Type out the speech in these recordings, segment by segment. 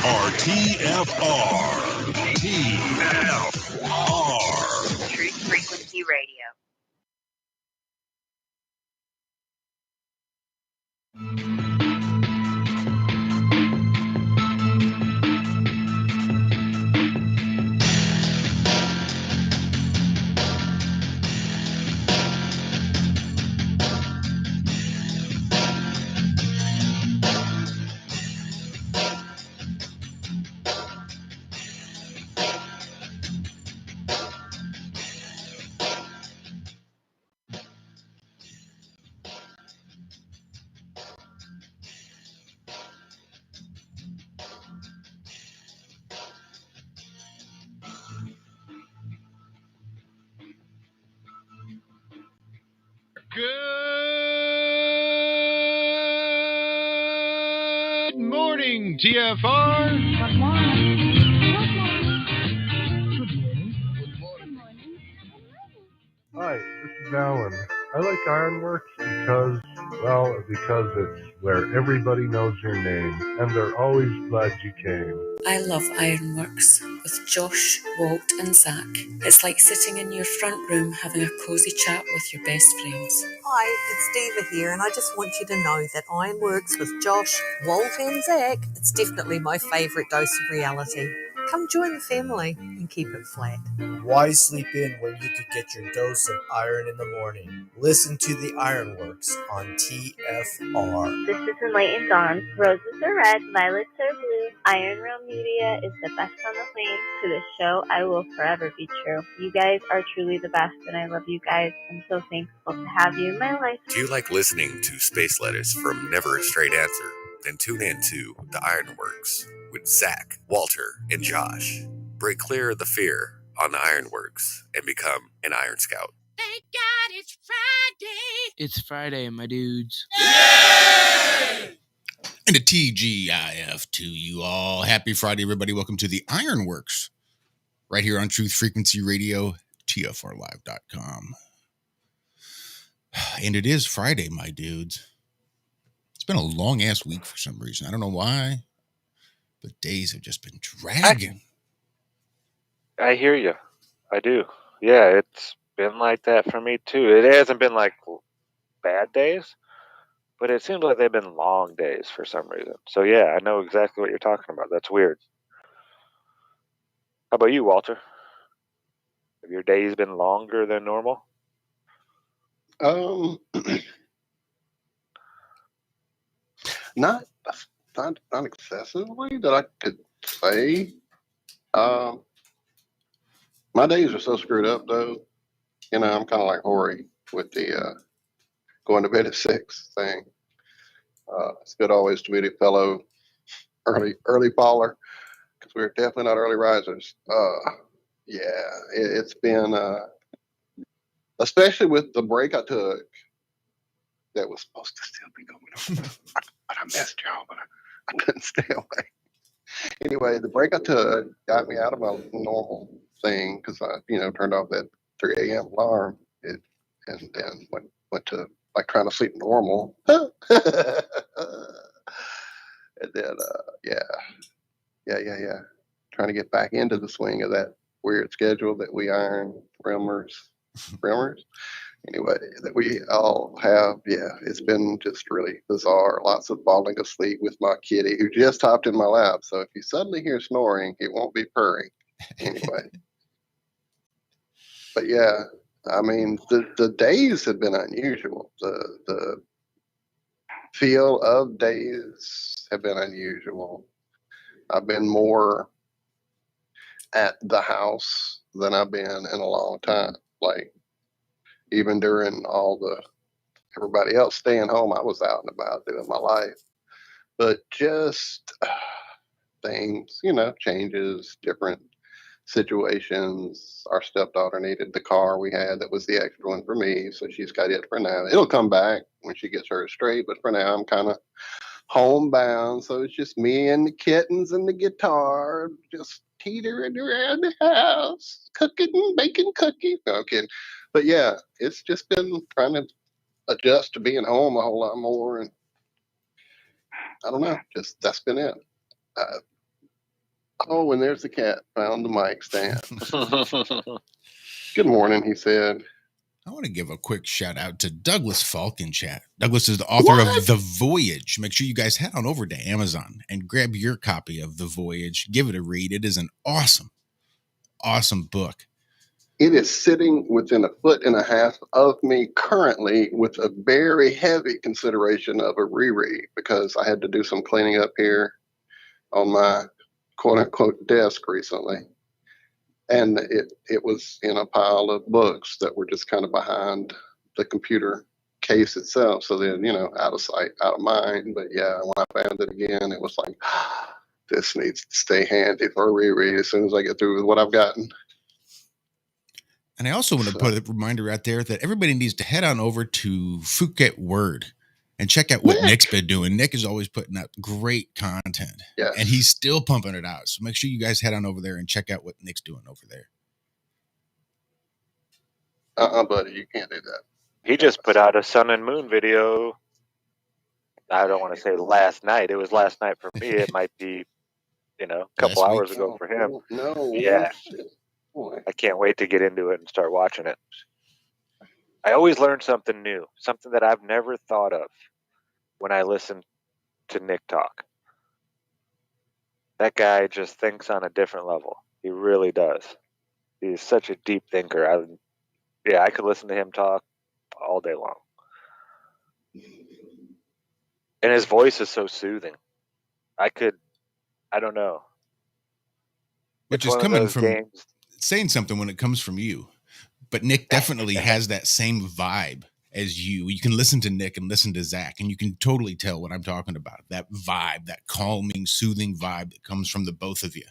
are TFR. TFR. Truth Frequency Radio. Good morning, TFR. Good morning. Hi, this is Alan. I like Ironworx because it's where everybody knows your name, and they're always glad you came. I love Ironworx with Josh, Walt and Zach. It's like sitting in your front room having a cosy chat with your best friends. Hi, it's Diva here, and I just want you to know that Ironworx with Josh, Walt and Zach, it's definitely my favourite dose of reality. Come join the family and keep it flat. Why sleep in when you could get your dose of iron in the morning? Listen to the Ironworx on TFR. This is Enlightened Dawn. Roses are red, violets are blue. Iron Realm Media is the best on the planet. To this show, I will forever be true. You guys are truly the best, and I love you guys. I'm so thankful to have you in my life. Do you like listening to space letters from Never a Straight Answer? Then tune in to the Ironworx with Zach, Walter, and Josh. Break clear of the fear on the Ironworx and become an Iron Scout. Thank God it's Friday. It's Friday, my dudes. Yay! And a TGIF to you all. Happy Friday, everybody. Welcome to the Ironworx right here on Truth Frequency Radio, TFRlive.com. And it is Friday, my dudes. It's been a long-ass week for some reason. I don't know why, but days have just been dragging. I hear you. I do. Yeah, it's been like that for me, too. It hasn't been like bad days, but it seems like they've been long days for some reason. So, yeah, I know exactly what you're talking about. That's weird. How about you, Walter? Have your days been longer than normal? Not excessively that I could say. My days are so screwed up, though. You know, I'm kind of like Hori with the going to bed at 6 thing. It's good always to meet a fellow early faller, because we're definitely not early risers. It's been, especially with the break I took that was supposed to still be going on. I missed y'all, but I couldn't stay away. Anyway, the break I took got me out of my normal thing, because I, turned off that 3 a.m. alarm and then went to like trying to sleep normal. And then, trying to get back into the swing of that weird schedule that we Iron Realmers, anyway, that we all have. Yeah, it's been just really bizarre. Lots of falling asleep with my kitty, who just hopped in my lap. So if you suddenly hear snoring, it won't be purring. Anyway. But yeah, I mean, the days have been unusual. The feel of days have been unusual. I've been more at the house than I've been in a long time. Like, even during everybody else staying home, I was out and about doing my life. But just things, changes, different situations. Our stepdaughter needed the car we had that was the extra one for me, so she's got it for now. It'll come back when she gets hers straight, but for now I'm kind of homebound, so it's just me and the kittens and the guitar, just teetering around the house, cooking and baking cookies. No, I'm kidding. But yeah, it's just been trying to adjust to being home a whole lot more, and I don't know, just that's been it. Oh, and there's the cat. Found the mic stand. Good morning, he said. I want to give a quick shout out to Douglas Falk in chat. Douglas is the author of The Voyage. Make sure you guys head on over to Amazon and grab your copy of The Voyage. Give it a read. It is an awesome, awesome book. It is sitting within 1.5 feet of me currently with a very heavy consideration of a reread because I had to do some cleaning up here on my quote unquote desk recently. And it was in a pile of books that were just kind of behind the computer case itself. So then, out of sight, out of mind. But yeah, when I found it again, it was like, this needs to stay handy for a reread as soon as I get through with what I've gotten. And I also want to put a reminder out there that everybody needs to head on over to Phuket Word and check out what Nick's been doing. Nick is always putting out great content. Yes. And he's still pumping it out. So make sure you guys head on over there and check out what Nick's doing over there. Buddy, you can't do that. He just put out a sun and moon video. I don't want to say last night. It was last night for me. It might be, a couple hours ago for him. No. Yeah. I can't wait to get into it and start watching it. I always learn something new, something that I've never thought of when I listen to Nick talk. That guy just thinks on a different level. He really does. He's such a deep thinker. I could listen to him talk all day long. And his voice is so soothing. I don't know. Which is coming from saying something when it comes from you. But Nick definitely has that same vibe as you. You can listen to Nick and listen to Zach, and you can totally tell what I'm talking about. That vibe, that calming, soothing vibe that comes from the both of you.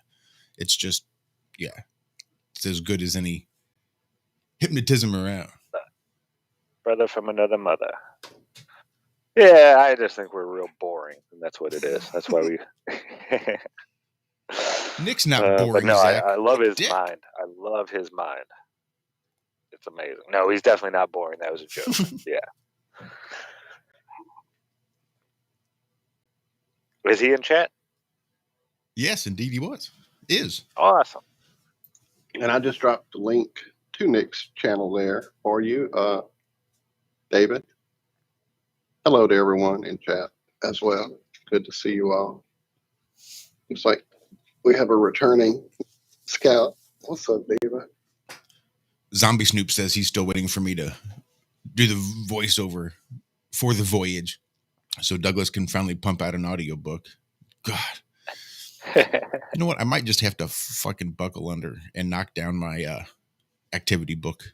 It's just, it's as good as any hypnotism around. Brother from another mother. Yeah, I just think we're real boring, and that's what it is. That's why we... Nick's not boring, but no, Zach. I love his mind. I love his mind. It's amazing. No, he's definitely not boring. That was a joke. Yeah. Is he in chat? Yes, indeed he is. Awesome. And I just dropped the link to Nick's channel there for you, David. Hello to everyone in chat as well. Good to see you all. Looks like we have a returning scout. What's up, David? Zombie Snoop says he's still waiting for me to do the voiceover for The Voyage so Douglas can finally pump out an audiobook. God. You know what? I might just have to fucking buckle under and knock down my activity book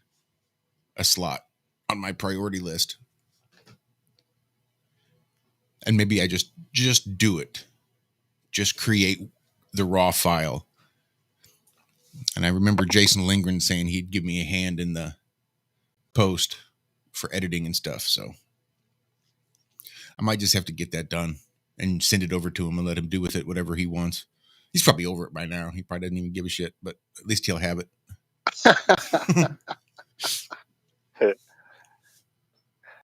a slot on my priority list. And maybe I just do it. Just create the raw file. And I remember Jason Lindgren saying he'd give me a hand in the post for editing and stuff. So I might just have to get that done and send it over to him and let him do with it whatever he wants. He's probably over it by now. He probably doesn't even give a shit, but at least he'll have it.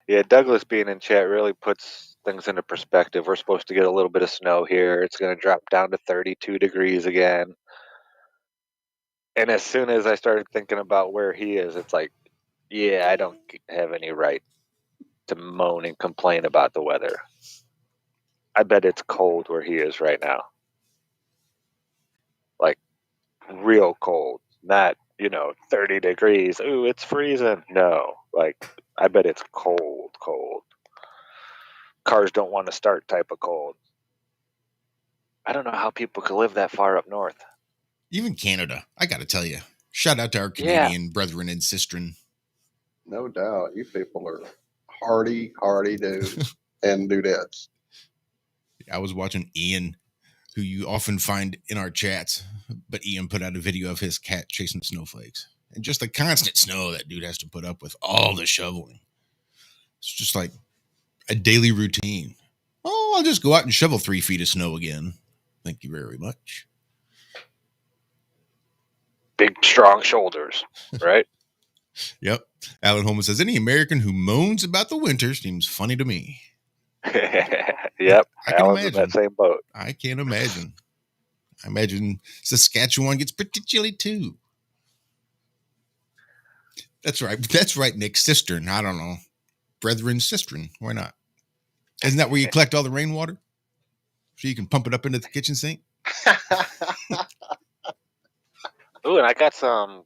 Yeah, Douglas being in chat really puts things into perspective. We're supposed to get a little bit of snow here. It's going to drop down to 32 degrees again. And as soon as I started thinking about where he is, it's like, yeah, I don't have any right to moan and complain about the weather. I bet it's cold where he is right now. Like, real cold. Not, 30 degrees. Ooh, it's freezing. No, like, I bet it's cold. Cars don't want to start type of cold. I don't know how people could live that far up north. Even Canada, I got to tell you. Shout out to our Canadian brethren and sistren. No doubt. You people are hardy dudes and dudettes. I was watching Ian, who you often find in our chats, but Ian put out a video of his cat chasing snowflakes. And just the constant snow that dude has to put up with, all the shoveling. It's just like a daily routine. Oh, I'll just go out and shovel 3 feet of snow again. Thank you very much. Big, strong shoulders, right? Yep. Alan Holman says, any American who moans about the winter seems funny to me. Yep. I can Alan's imagine. in that same boat. I can't imagine. I imagine Saskatchewan gets pretty chilly too. That's right. That's right, Nick. Cistern. I don't know. Brethren cistern. Why not? Isn't that where you collect all the rainwater? So you can pump it up into the kitchen sink? Ooh, and I got some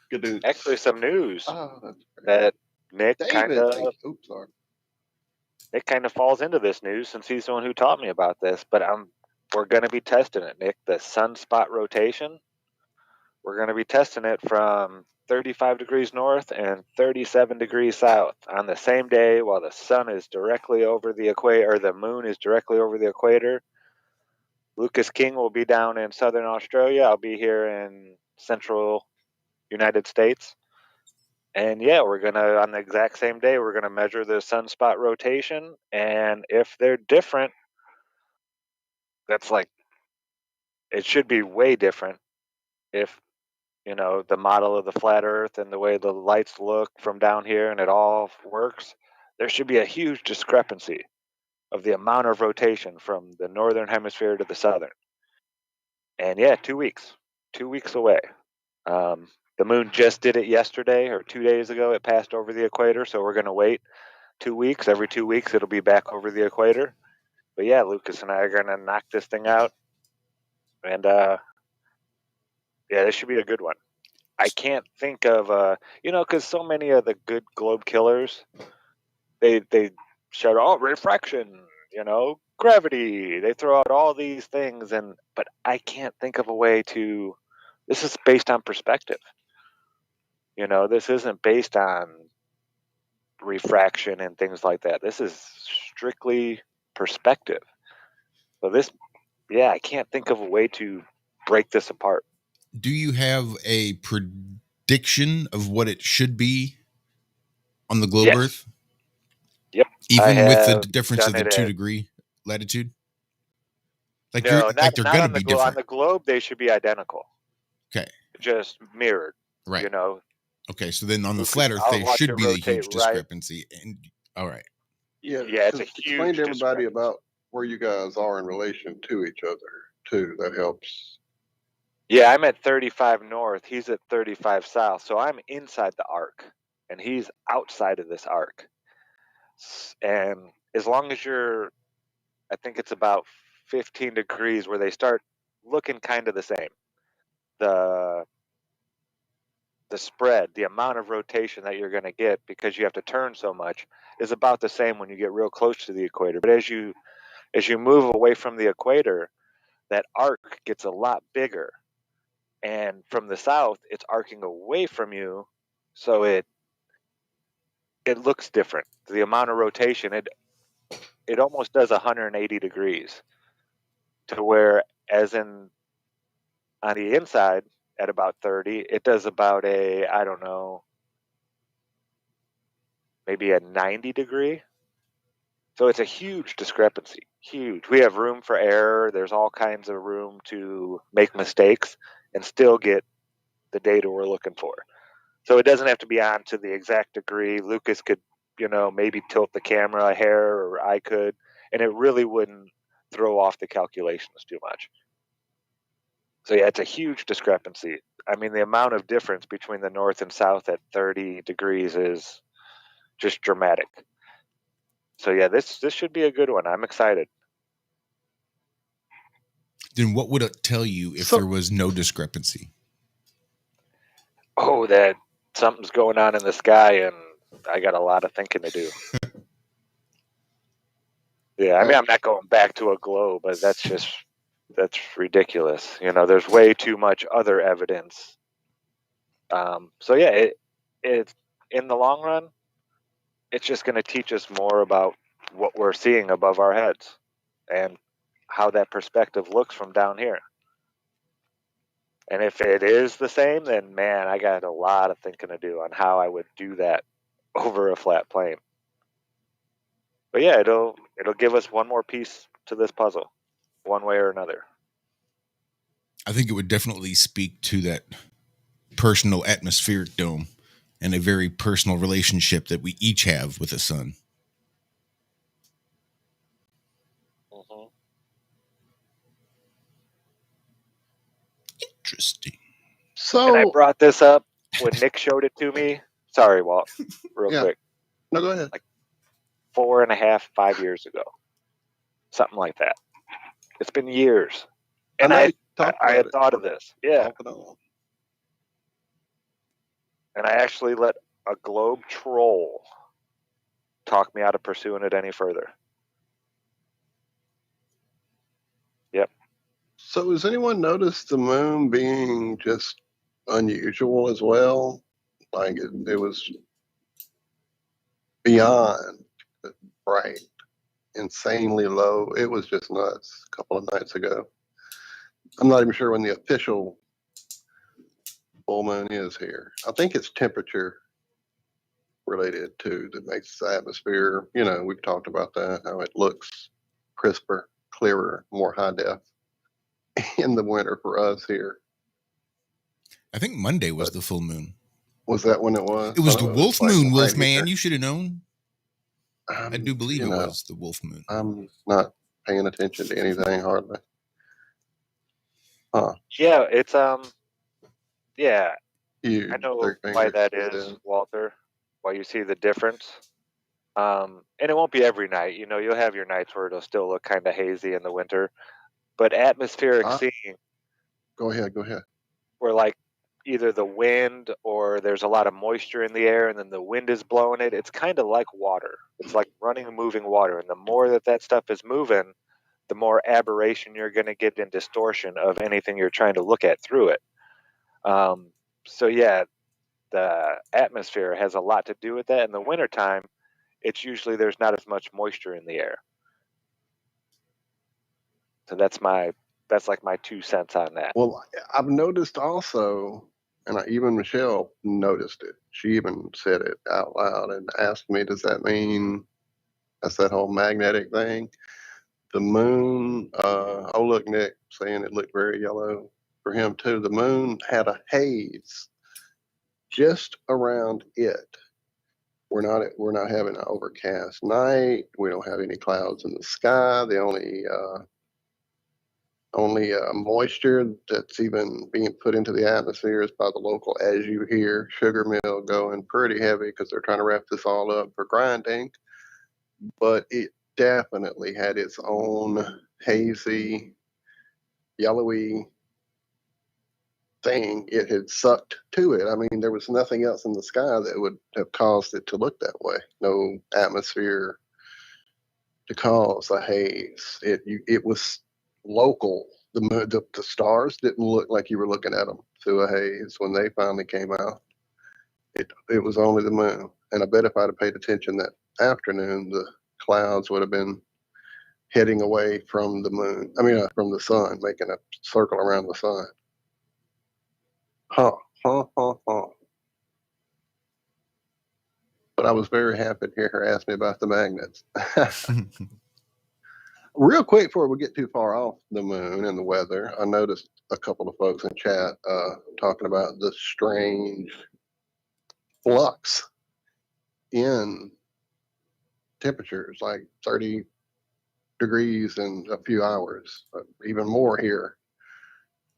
Good actually some news Oh, that's great. that Nick kind David, of oops, sorry. Nick kind of falls into this news since he's the one who taught me about this. But we're going to be testing it, Nick. The sunspot rotation. We're going to be testing it from 35 degrees north and 37 degrees south on the same day while the sun is directly over the equator, or the moon is directly over the equator. Lucas King will be down in southern Australia. I'll be here in central United States. And yeah, we're going to, on the exact same day, we're going to measure the sunspot rotation. And if they're different, that's like, it should be way different if, the model of the flat earth and the way the lights look from down here and it all works. There should be a huge discrepancy of the amount of rotation from the northern hemisphere to the southern. And yeah, 2 weeks away. The moon just did it yesterday or 2 days ago. It passed over the equator, so we're going to wait 2 weeks. Every 2 weeks, it'll be back over the equator. But yeah, Lucas and I are going to knock this thing out. And yeah, this should be a good one. I can't think of, because so many of the good globe killers, they shout, oh, refraction, gravity. They throw out all these things, but I can't think of a way to. This is based on perspective. This isn't based on refraction and things like that. This is strictly perspective. So I can't think of a way to break this apart. Do you have a prediction of what it should be on the globe Earth? Yep. Even with the difference of the 2 degree latitude? Like no, they're going to be different. On the globe, they should be identical. Okay. Just mirrored. Right. Okay, so then on the flat Earth, there should be the huge discrepancy. Right. And all right. Yeah, it's a huge explain to everybody about where you guys are in relation to each other, too. That helps. Yeah, I'm at 35 north. He's at 35 south. So I'm inside the arc, and he's outside of this arc. And as long as I think it's about 15 degrees where they start looking kind of the same. The spread, the amount of rotation that you're going to get because you have to turn so much is about the same when you get real close to the equator. But as you move away from the equator, that arc gets a lot bigger. And from the south, it's arcing away from you, so it looks different. The amount of rotation, it almost does 180 degrees to where, as in on the inside at about 30, it does about maybe a 90 degree. So it's a huge discrepancy, huge. We have room for error. There's all kinds of room to make mistakes and still get the data we're looking for. So it doesn't have to be on to the exact degree. Lucas could, maybe tilt the camera a hair, or I could, and it really wouldn't throw off the calculations too much. So yeah, it's a huge discrepancy. I mean, the amount of difference between the north and south at 30 degrees is just dramatic. So yeah, this should be a good one. I'm excited. Then what would it tell you if there was no discrepancy? Oh, that something's going on in the sky, and I got a lot of thinking to do. Yeah, I mean, I'm not going back to a globe, but that's ridiculous. There's way too much other evidence. So yeah, it's in the long run, it's just going to teach us more about what we're seeing above our heads and how that perspective looks from down here. And if it is the same, then man, I got a lot of thinking to do on how I would do that over a flat plane. But yeah, it'll give us one more piece to this puzzle, one way or another. I think it would definitely speak to that personal atmospheric dome and a very personal relationship that we each have with the sun. Mm-hmm. Interesting. And I So brought this up when Nick showed it to me. Sorry, Walt, real Yeah. quick. No, go ahead. Like 4.5, 5 years ago. Something like that. It's been years. And I know I you talked I about had it thought of for this. Yeah. off and on. And I actually let a globe troll talk me out of pursuing it any further. Yep. So has anyone noticed the moon being just unusual as well? Like it was beyond bright, insanely low. It was just nuts a couple of nights ago. I'm not even sure when the official full moon is here. I think it's temperature related too that makes the atmosphere, we've talked about that, how it looks crisper, clearer, more high def in the winter for us here. I think Monday was But the full moon. was that when it was? It was I the know it was wolf like moon, right Wolfman. here. You should have known. I do believe it was the wolf moon. I'm not paying attention to anything hardly. Huh. Yeah, it's yeah. I Huge. know 3 why fingers, that he is, said. Walter. Why you see the difference. And it won't be every night. You'll have your nights where it'll still look kind of hazy in the winter. But atmospheric seeing, Go ahead. where like either the wind or there's a lot of moisture in the air and then the wind is blowing it, it's kind of like water. It's like running and moving water. And the more that stuff is moving, the more aberration you're going to get in distortion of anything you're trying to look at through it. So yeah, the atmosphere has a lot to do with that. In the wintertime, it's usually there's not as much moisture in the air. So that's like my 2 cents on that. Well, I've noticed also, and even Michelle noticed it. She even said it out loud and asked me, does that mean that's that whole magnetic thing? The moon, look, Nick saying it looked very yellow for him too. The moon had a haze just around it. We're not having an overcast night. We don't have any clouds in the sky. The only moisture that's even being put into the atmosphere is by the local, as you hear, sugar mill going pretty heavy because they're trying to wrap this all up for grinding. But it definitely had its own hazy, yellowy thing it had sucked to it. I mean, there was nothing else in the sky that would have caused it to look that way. No atmosphere to cause a haze. It was local. The stars didn't look like you were looking at them through a haze when they finally came out. It was only the moon. And I bet if I'd have paid attention that afternoon, the clouds would have been heading away from the moon. From the sun, making a circle around the sun. Huh. But I was very happy to hear her ask me about the magnets. Real quick before we get too far off the moon and the weather, I noticed a couple of folks in chat talking about the strange flux in temperatures, like 30 degrees in a few hours, even more here.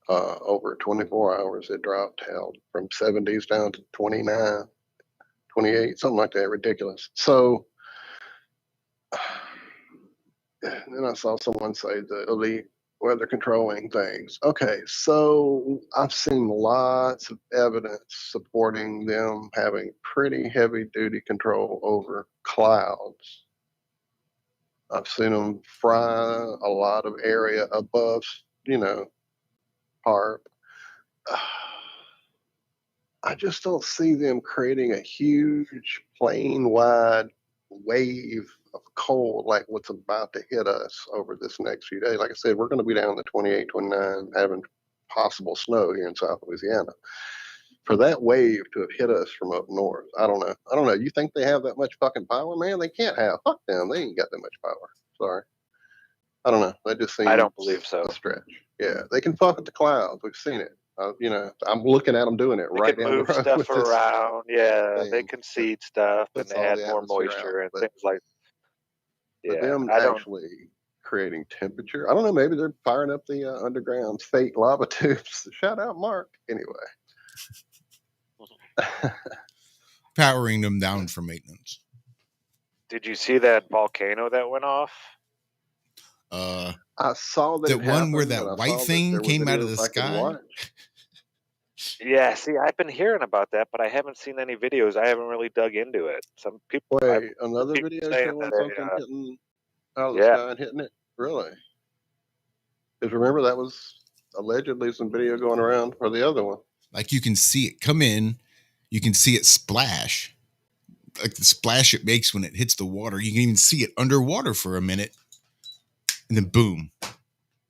Over 24 hours, it dropped held from 70s down to 29, 28, something like that. Ridiculous. So, then I saw someone say the elite weather controlling things. Okay, so I've seen lots of evidence supporting them having pretty heavy duty control over clouds. I've seen them fry a lot of area above, HARP. I just don't see them creating a huge plane wide wave of cold like what's about to hit us over this next few days. Like I said, we're going to be down to 28, 29, having possible snow here in South Louisiana. For that wave to have hit us from up north, I don't know. You think they have that much fucking power, man? They can't have. Fuck them. They ain't got that much power. Sorry. I don't know. That just seems I don't believe so. a stretch. Yeah, they can fuck with the clouds. We've seen it. I'm looking at them doing it They right can down the move road stuff with this around. Yeah, they thing can that seed stuff and puts all add the more atmosphere out. moisture and But things like. for Yeah, them I don't. actually creating temperature. I don't know. Maybe they're firing up the underground fake lava tubes. Shout out, Mark. Anyway, Powering them down for maintenance. Did you see that volcano that went off? I saw that the it one where happened, that and I white saw that thing there were came out of videos the I could sky. watch. Yeah, see, I've been hearing about that, but I haven't seen any videos. I haven't really dug into it. Some people, I've Wait, heard another people video saying showing that something hitting out of the yeah, sky and hitting it? Really? Because remember, that was allegedly some video going around for the other one. Like you can see it come in, you can see it splash, like the splash it makes when it hits the water. You can even see it underwater for a minute, and then boom,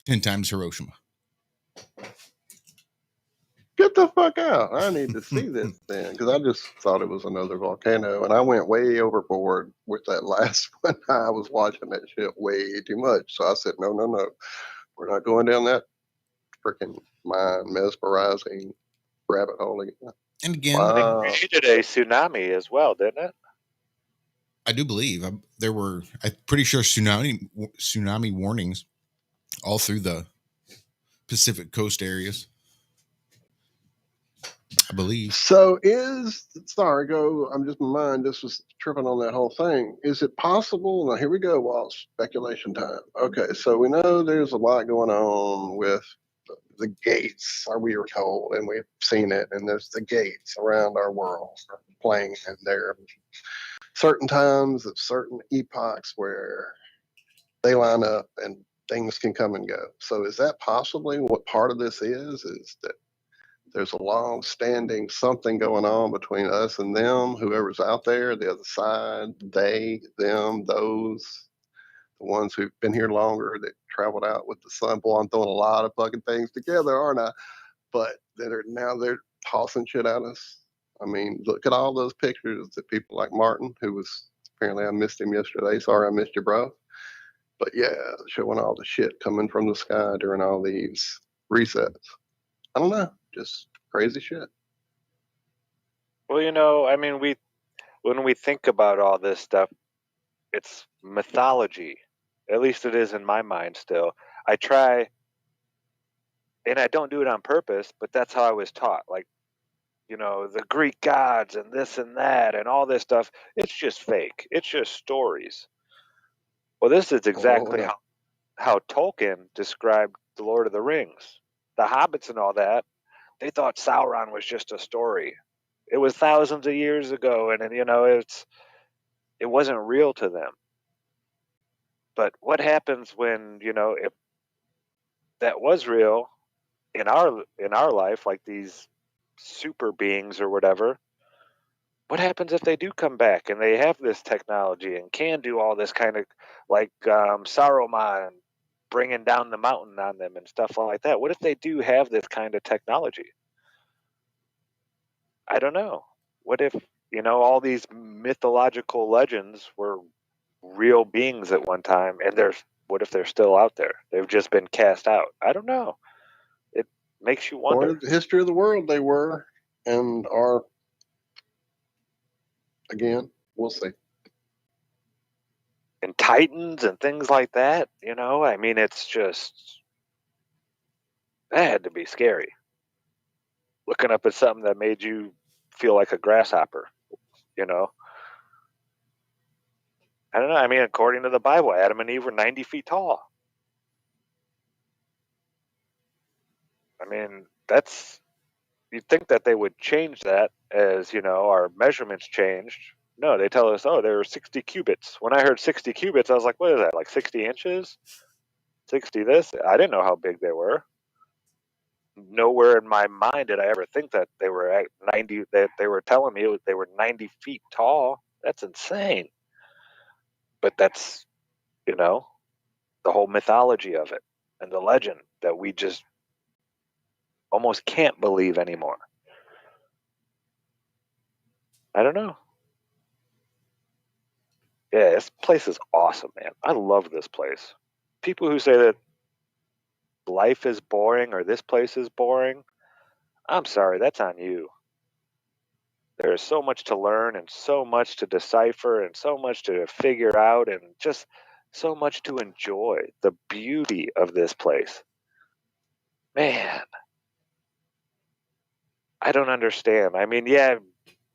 10 times Hiroshima. Get the fuck out. I need to see this then, because I just thought it was another volcano, and I went way overboard with that last one. I was watching that shit way too much. So I said, no, we're not going down that freaking mind mesmerizing rabbit hole again. And again, Wow. it created a tsunami as well, didn't it? I do believe I'm pretty sure tsunami warnings all through the Pacific coast areas. I believe. So I'm just my mind just was tripping on that whole thing. Is it possible? Now here we go, Walt, speculation time. Okay, so we know there's a lot going on with the gates, or we were told, and we've seen it, and there's the gates around our world playing, and there are certain times at certain epochs where they line up and things can come and go. So is that possibly what part of this is that there's a long-standing something going on between us and them, whoever's out there, the other side, they, them, those, the ones who've been here longer, that traveled out with the sun. Boy, I'm throwing a lot of fucking things together, aren't I? But they're tossing shit at us. I mean, look at all those pictures that people like Martin, who was apparently, I missed him yesterday. Sorry, I missed you, bro. But yeah, showing all the shit coming from the sky during all these resets. I don't know, just crazy shit. Well, I mean, when we think about all this stuff, it's mythology. At least it is in my mind still. I try, and I don't do it on purpose, but that's how I was taught. Like, the Greek gods and this and that and all this stuff, it's just fake. It's just stories. Well, this is exactly how Tolkien described The Lord of the Rings. The hobbits and all that, they thought Sauron was just a story. It was thousands of years ago, and it wasn't real to them. But what happens when, if that was real in our life, like these super beings or whatever, what happens if they do come back and they have this technology and can do all this kind of, like Saruman bringing down the mountain on them and stuff like that? What if they do have this kind of technology? I don't know. What if, all these mythological legends were real beings at one time, and what if they're still out there? They've just been cast out. I don't know. It makes you wonder. Part of the history of the world, they were and are. Again, we'll see. And Titans and things like that, I mean, it's just, that had to be scary. Looking up at something that made you feel like a grasshopper, I don't know. I mean, according to the Bible, Adam and Eve were 90 feet tall. I mean, you'd think that they would change that as, our measurements changed. No, they tell us, oh, there were 60 cubits. When I heard 60 cubits, I was like, what is that, like 60 inches? 60 this? I didn't know how big they were. Nowhere in my mind did I ever think that they were at 90, that they were telling me they were 90 feet tall. That's insane. But that's, the whole mythology of it and the legend that we just almost can't believe anymore. I don't know. Yeah, this place is awesome, man. I love this place. People who say that life is boring or this place is boring, I'm sorry, that's on you. There is so much to learn and so much to decipher and so much to figure out, and just so much to enjoy. The beauty of this place. Man, I don't understand. I mean, yeah,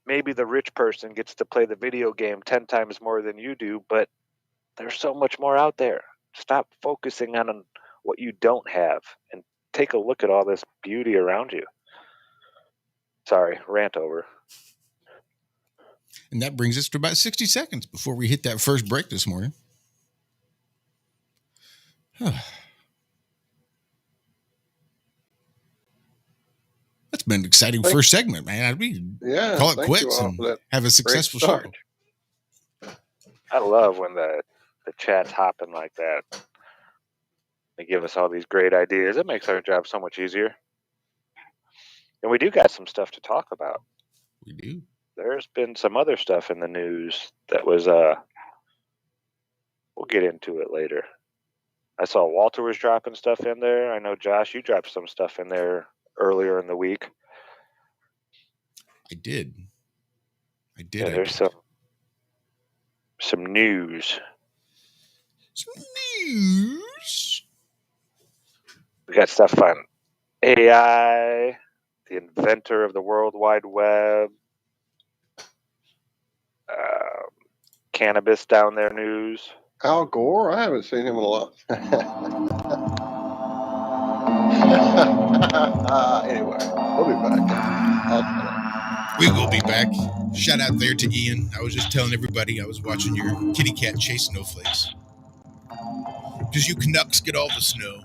maybe the rich person gets to play the video game 10 times more than you do, but there's so much more out there. Stop focusing on what you don't have and take a look at all this beauty around you. Sorry, rant over. And that brings us to about 60 seconds before we hit that first break this morning. That's been an exciting first segment, man. Call it quits and have a successful show. I love when the chat's hopping like that. They give us all these great ideas. It makes our job so much easier. And we do got some stuff to talk about. We do. There's been some other stuff in the news that was, we'll get into it later. I saw Walter was dropping stuff in there. I know, Josh, you dropped some stuff in there earlier in the week. I did. Yeah, there's some news. Some news. We got stuff on AI, the inventor of the World Wide Web, cannabis down there news. Al Gore? I haven't seen him in a lot. Anyway, we'll be back. We will be back. Shout out there to Ian. I was just telling everybody I was watching your kitty cat chase snowflakes. Because you Canucks get all the snow.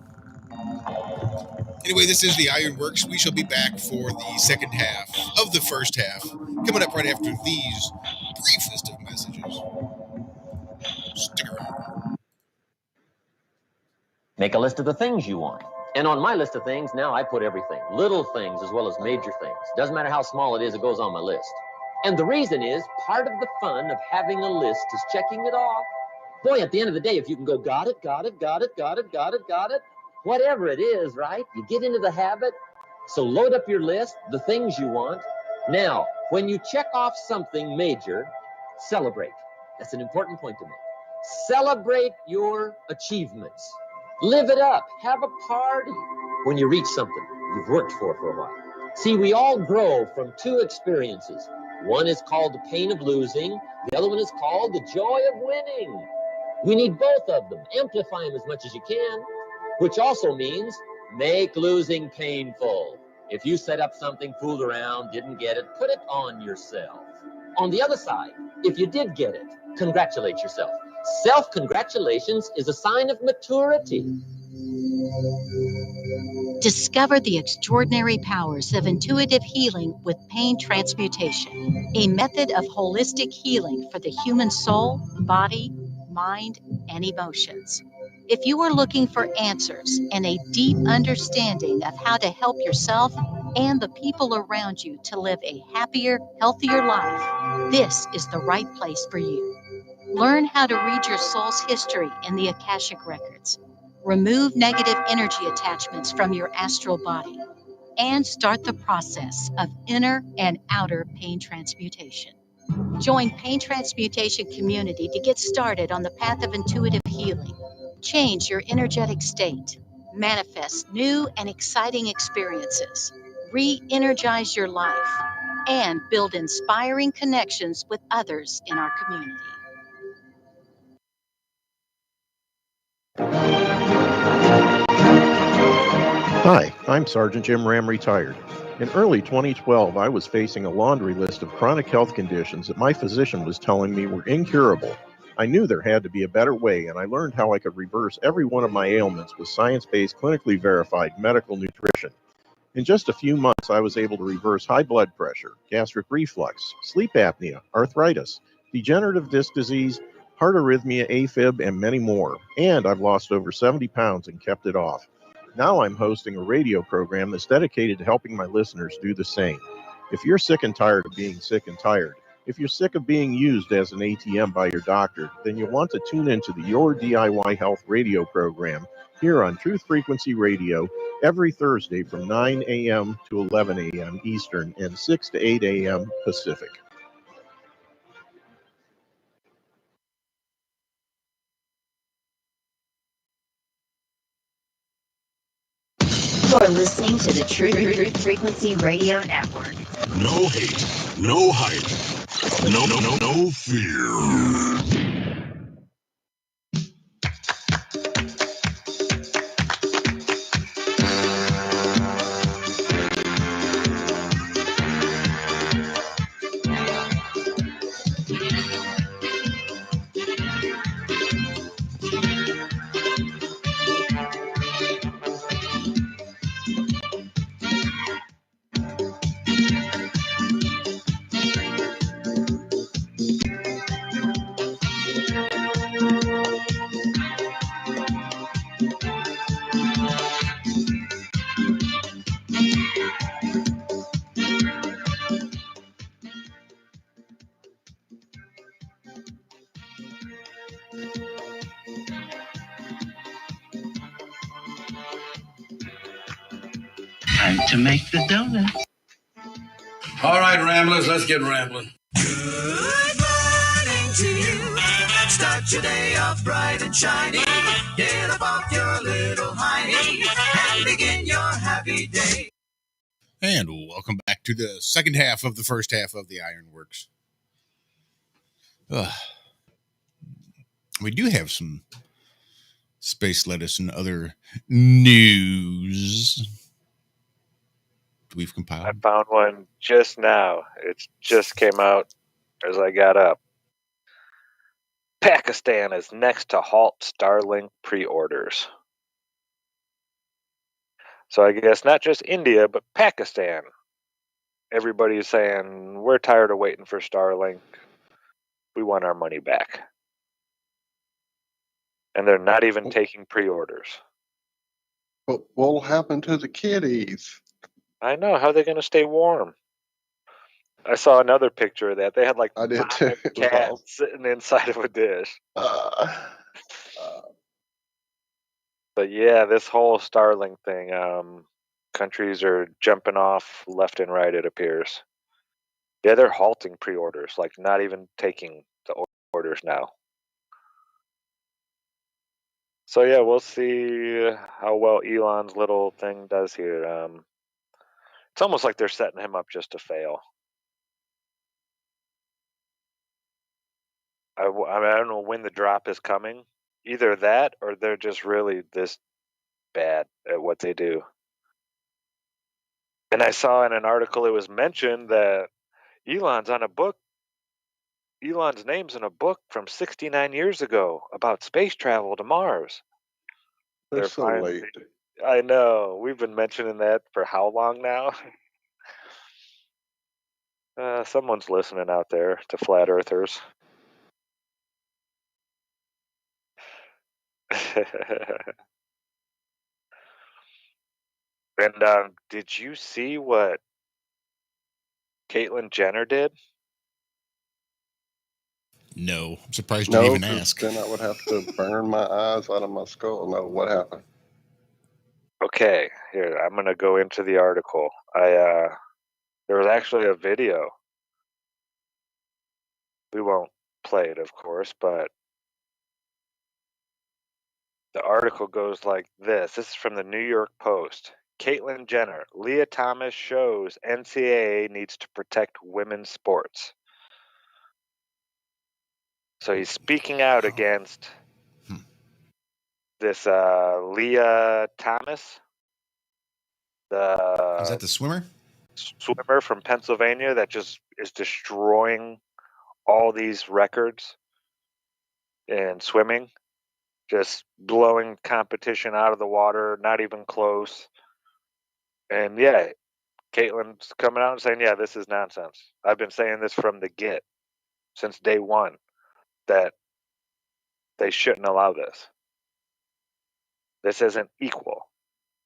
Anyway, this is the Ironworks. We shall be back for the second half of the first half. Coming up right after these briefest of messages. Stick around. Make a list of the things you want. And on my list of things, now I put everything. Little things as well as major things. Doesn't matter how small it is, it goes on my list. And the reason is, part of the fun of having a list is checking it off. Boy, at the end of the day, if you can go, got it, whatever it is, right? You get into the habit. So load up your list, the things you want. Now, when you check off something major, celebrate. That's an important point to make. Celebrate your achievements. Live it up. Have a party when you reach something you've worked for a while. See, we all grow from two experiences. One is called the pain of losing. The other one is called the joy of winning. We need both of them. Amplify them as much as you can, which also means make losing painful. If you set up something, fooled around, didn't get it, put it on yourself. On the other side, if you did get it, congratulate yourself. Self-congratulations is a sign of maturity. Discover the extraordinary powers of intuitive healing with pain transmutation, a method of holistic healing for the human soul, body, mind, and emotions. If you are looking for answers and a deep understanding of how to help yourself and the people around you to live a happier, healthier life, this is the right place for you. Learn how to read your soul's history in the Akashic Records. Remove negative energy attachments from your astral body and start the process of inner and outer pain transmutation. Join Pain Transmutation Community to get started on the path of intuitive healing. Change your energetic state. Manifest new and exciting experiences. Re-energize your life and build inspiring connections with others in our community. Hi, I'm Sergeant Jim Ram, retired. In early 2012, I was facing a laundry list of chronic health conditions that my physician was telling me were incurable. I knew there had to be a better way, and I learned how I could reverse every one of my ailments with science-based, clinically verified medical nutrition. In just a few months, I was able to reverse high blood pressure, gastric reflux, sleep apnea, arthritis, degenerative disc disease, heart arrhythmia, AFib, and many more. And I've lost over 70 pounds and kept it off. Now I'm hosting a radio program that's dedicated to helping my listeners do the same. If you're sick and tired of being sick and tired, if you're sick of being used as an ATM by your doctor, then you'll want to tune into the Your DIY Health radio program here on Truth Frequency Radio every Thursday from 9 a.m. to 11 a.m. Eastern and 6 to 8 a.m. Pacific. listening to the Truth Frequency Radio Network. No hate, no hype, no fear. Time to make the donut. All right, Ramblers, let's get rambling. Good morning to you. Start your day off bright and shiny. Get up off your little hiney and begin your happy day. And welcome back to the second half of the first half of the Ironworx. We do have some space lettuce and other news we've compiled. I found one just now. It just came out as I got up. Pakistan is next to halt Starlink pre-orders. So I guess not just India, but Pakistan. Everybody's saying, we're tired of waiting for Starlink. We want our money back. And they're not even taking pre-orders. But what'll happen to the kitties? I know. How are they going to stay warm? I saw another picture of that. They had like I did 5 too. It was cats awesome. sitting inside of a dish. But yeah, this whole Starlink thing, countries are jumping off left and right, it appears. Yeah, they're halting pre-orders, like not even taking the orders now. So yeah, we'll see how well Elon's little thing does here. It's almost like they're setting him up just to fail. I don't know when the drop is coming. Either that or they're just really this bad at what they do. And I saw in an article it was mentioned that Elon's name's in a book from 69 years ago about space travel to Mars. They're so late. I know. We've been mentioning that for how long now? Someone's listening out there to flat earthers. And did you see what Caitlyn Jenner did? No, I'm surprised you even asked. Then I would have to burn my eyes out of my skull. No, what happened? Okay, here, I'm going to go into the article. There was actually a video. We won't play it, of course, but the article goes like this. This is from the New York Post. Caitlyn Jenner, Leah Thomas shows NCAA needs to protect women's sports. So he's speaking out against this Leah Thomas. Is that the swimmer? Swimmer from Pennsylvania that just is destroying all these records in swimming. Just blowing competition out of the water, not even close. And yeah, Caitlyn's coming out and saying, yeah, this is nonsense. I've been saying this from the get, since day one, that they shouldn't allow this. This isn't equal.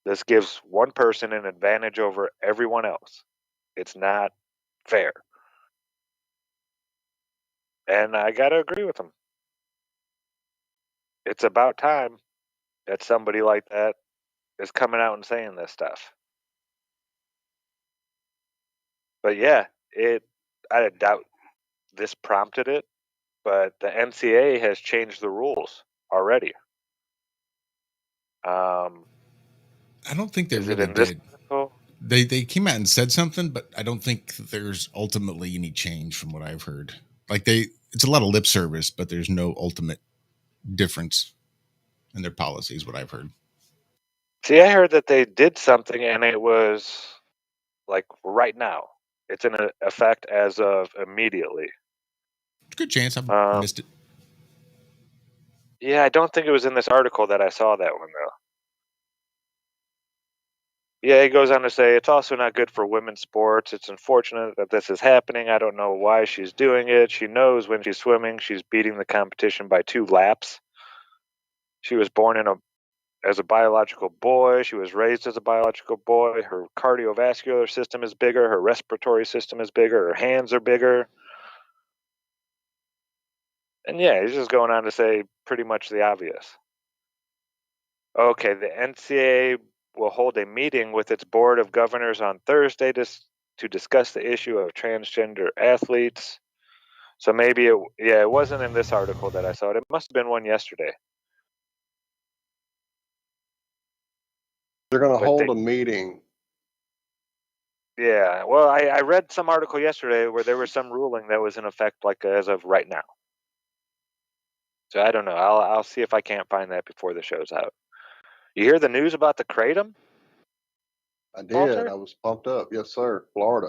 This gives one person an advantage over everyone else. It's not fair. And I got to agree with them. It's about time that somebody like that is coming out and saying this stuff. But yeah, I doubt this prompted it, but the NCAA has changed the rules already. I don't think they really did. They came out and said something, but I don't think there's ultimately any change from what I've heard. Like it's a lot of lip service, but there's no ultimate difference in their policies. What I've heard. See, I heard that they did something, and it was like right now. It's in effect as of immediately. Good chance I missed it. Yeah, I don't think it was in this article that I saw that one though. Yeah, he goes on to say it's also not good for women's sports. It's unfortunate that this is happening. I don't know why she's doing it. She knows when she's swimming, she's beating the competition by 2 laps. She was born as a biological boy. She was raised as a biological boy. Her cardiovascular system is bigger. Her respiratory system is bigger. Her hands are bigger. And yeah, he's just going on to say pretty much the obvious. Okay, the NCAA will hold a meeting with its board of governors on Thursday to discuss the issue of transgender athletes. So maybe it wasn't in this article that I saw it. It must have been one yesterday. They're going to hold a meeting. Yeah, well, I read some article yesterday where there was some ruling that was in effect like as of right now. So I don't know. I'll see if I can't find that before the show's out. You hear the news about the kratom? I did. Walter? I was pumped up. Yes, sir. Florida.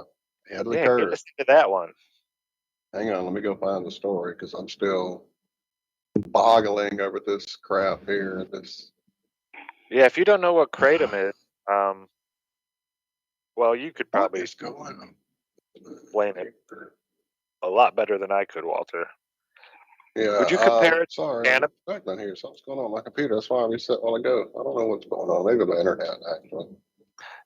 Ahead of the Yeah, curve. get us into that one. Hang on. Let me go find the story because I'm still boggling over this crap here. Yeah, if you don't know what kratom is, well, you could probably explain it a lot better than I could, Walter. Yeah. Would you compare it sorry, to I'm cannabis? struggling here. Something's going on with my computer. That's why I reset a while ago. I don't know what's going on. Maybe the internet, actually.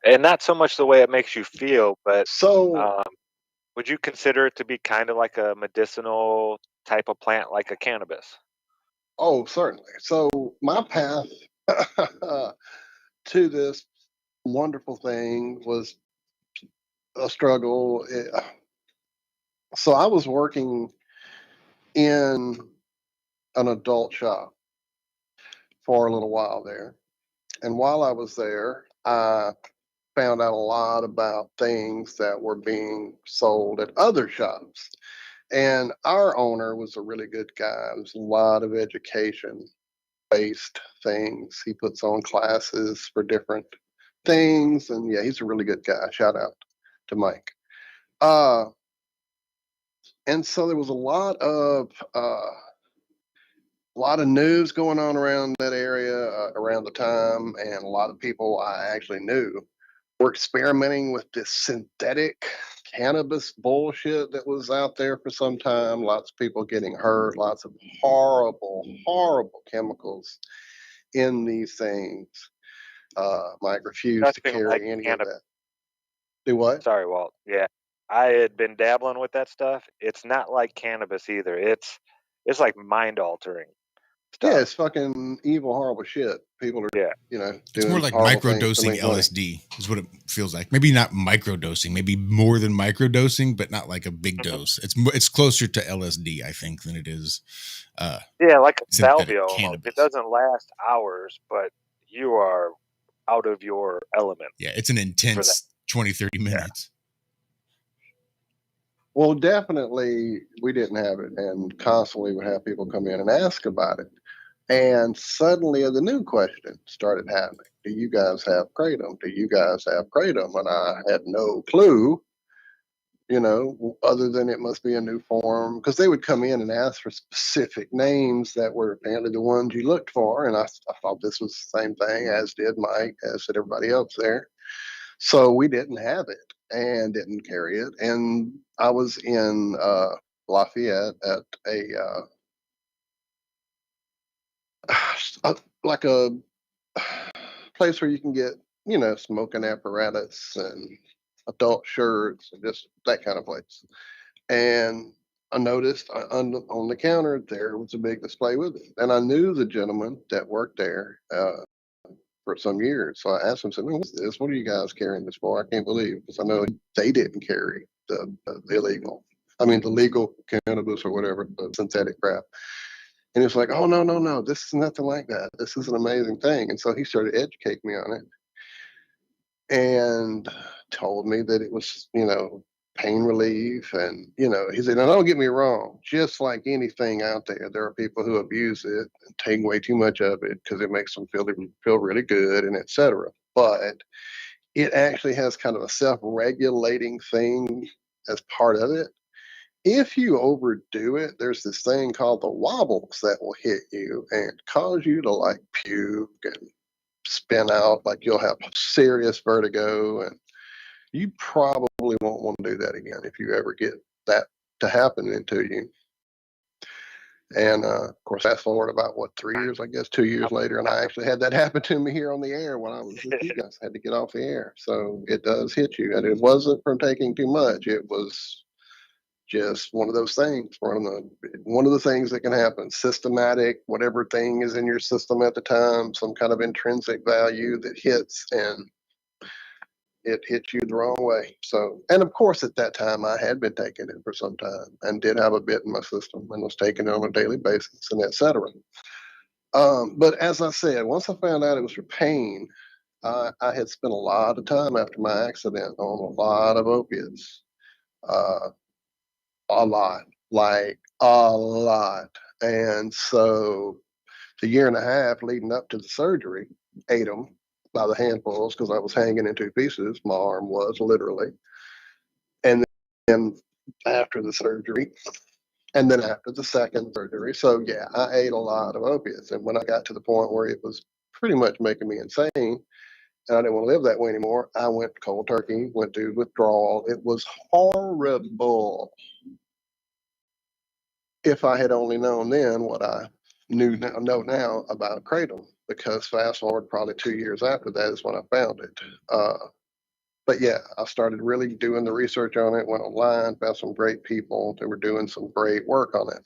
And not so much the way it makes you feel, but So, would you consider it to be kind of like a medicinal type of plant, like a cannabis? oh, certainly. So, my path to this wonderful thing was a struggle. So, I was working in an adult shop for a little while there. And while I was there, I found out a lot about things that were being sold at other shops. And our owner was a really good guy. There's a lot of education based things. He puts on classes for different things. And yeah, he's a really good guy. Shout out to Mike. And so there was a lot of news going on around that area around the time, and a lot of people I actually knew were experimenting with this synthetic cannabis bullshit that was out there for some time. Lots of people getting hurt, lots of horrible, horrible chemicals in these things. Mike refused to Nothing like carry any of cannabis. that. Do what? Sorry, Walt. Yeah, I had been dabbling with that stuff. It's not like cannabis either. It's like mind altering stuff. Yeah, it's fucking evil, horrible shit. People are, doing It's more like horrible things to microdosing make money. LSD is what it feels like. Maybe not microdosing, maybe more than microdosing, but not like a big dose. It's closer to LSD, I think, than it is. Yeah, like a synthetic salvia almost. cannabis. It doesn't last hours, but you are out of your element. Yeah, it's an intense 20, 30 minutes. Well, definitely we didn't have it, and constantly would have people come in and ask about it. And suddenly the new question started happening. Do you guys have kratom? Do you guys have kratom? And I had no clue, other than it must be a new form, because they would come in and ask for specific names that were apparently the ones you looked for. And I thought this was the same thing, as did Mike, as did everybody else there. So we didn't have it and didn't carry it. And I was in Lafayette at like a place where you can get, smoking apparatus and adult shirts and just that kind of place. And I noticed on the counter there was a big display with it. And I knew the gentleman that worked there for some years. So I asked him, what's this? What are you guys carrying this for? I can't believe, because I know they didn't carry the legal cannabis or whatever, the synthetic crap. And he was like, oh, no, this is nothing like that. This is an amazing thing. And so he started educating me on it. and told me that it was, pain relief. And, he said, now don't get me wrong, just like anything out there are people who abuse it and take way too much of it because it makes them feel really good and etc. But it actually has kind of a self-regulating thing as part of it. If you overdo it, there's this thing called the wobbles that will hit you and cause you to like puke and spin out, like you'll have serious vertigo, and you probably won't want to do that again if you ever get that to happen into you. And of course, fast forward about 3 years, I guess 2 years later, and I actually had that happen to me here on the air when I was with you guys. I had to get off the air, so it does hit you, and it wasn't from taking too much. It was just one of those things. One of the things that can happen. Systematic, whatever thing is in your system at the time, some kind of intrinsic value that hits, and it hits you the wrong way. So, and of course, at that time, I had been taking it for some time and did have a bit in my system and was taking it on a daily basis and etc. But as I said, once I found out it was for pain, I had spent a lot of time after my accident on a lot of opiates. Uh, a lot, like a lot. And so the year and a half leading up to the surgery, ate them by the handfuls because I was hanging in two pieces. My arm was literally. And then after the surgery, and then after the second surgery. So yeah, I ate a lot of opiates. And when I got to the point where it was pretty much making me insane and I didn't want to live that way anymore, I went cold turkey, went to withdrawal. It was horrible. If I had only known then what I know now about kratom, because fast forward probably 2 years after that is when I found it. But yeah, I started really doing the research on it, went online, found some great people that were doing some great work on it.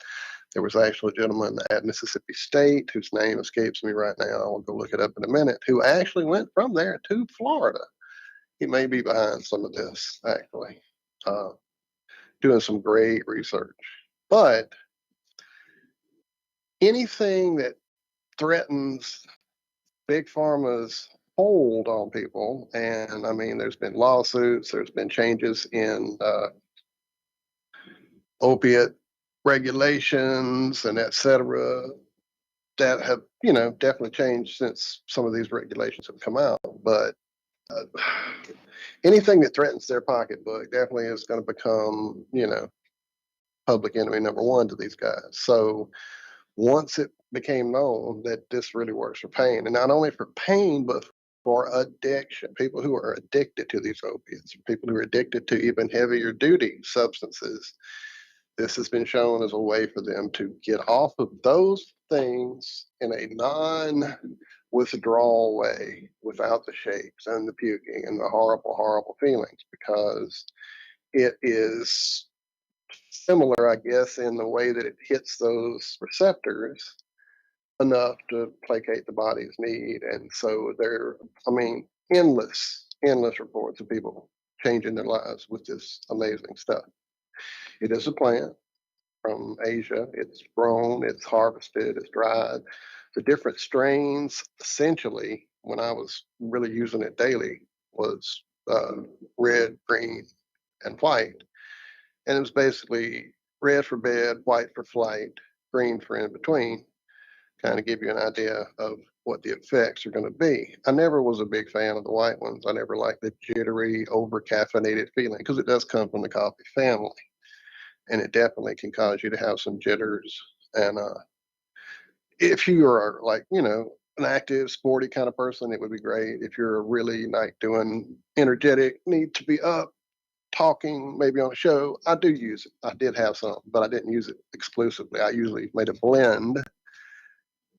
There was actually a gentleman at Mississippi State whose name escapes me right now. I'll go look it up in a minute, who actually went from there to Florida. He may be behind some of this, actually, doing some great research. But anything that threatens big pharma's hold on people, and I mean, there's been lawsuits, there's been changes in opiate regulations and et cetera that have, definitely changed since some of these regulations have come out. But anything that threatens their pocketbook definitely is going to become, public enemy number one to these guys. So once it became known that this really works for pain, and not only for pain, but for addiction, people who are addicted to these opiates, people who are addicted to even heavier duty substances, this has been shown as a way for them to get off of those things in a non-withdrawal way, without the shakes and the puking and the horrible, horrible feelings, because it is similar, I guess, in the way that it hits those receptors enough to placate the body's need. And so endless, endless reports of people changing their lives with this amazing stuff. It is a plant from Asia. It's grown, it's harvested, it's dried. The different strains, essentially, when I was really using it daily, was red, green, and white. And it was basically red for bed, white for flight, green for in between, kind of give you an idea of what the effects are going to be. I never was a big fan of the white ones. I never liked the jittery, over caffeinated feeling, because it does come from the coffee family. And it definitely can cause you to have some jitters. And if you are like, an active, sporty kind of person, it would be great. If you're really like doing energetic, need to be up, talking, maybe on a show, I do use it. I did have some, but I didn't use it exclusively. I usually made a blend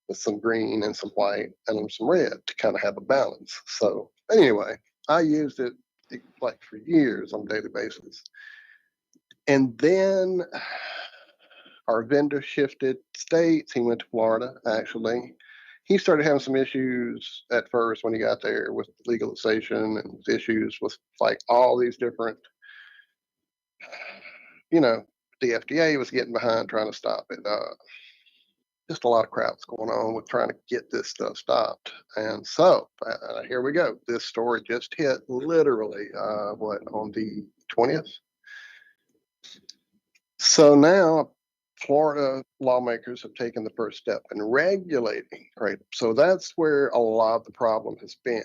with some green and some white and some red to kind of have a balance. So anyway, I used it like for years on a daily basis. And then our vendor shifted states. He went to Florida, actually. He started having some issues at first when he got there with legalization and issues with like all these different, the FDA was getting behind trying to stop it. just a lot of crap's going on with trying to get this stuff stopped. And so here we go. This story just hit literally, on the 20th? So now Florida lawmakers have taken the first step in regulating kratom. So that's where a lot of the problem has been.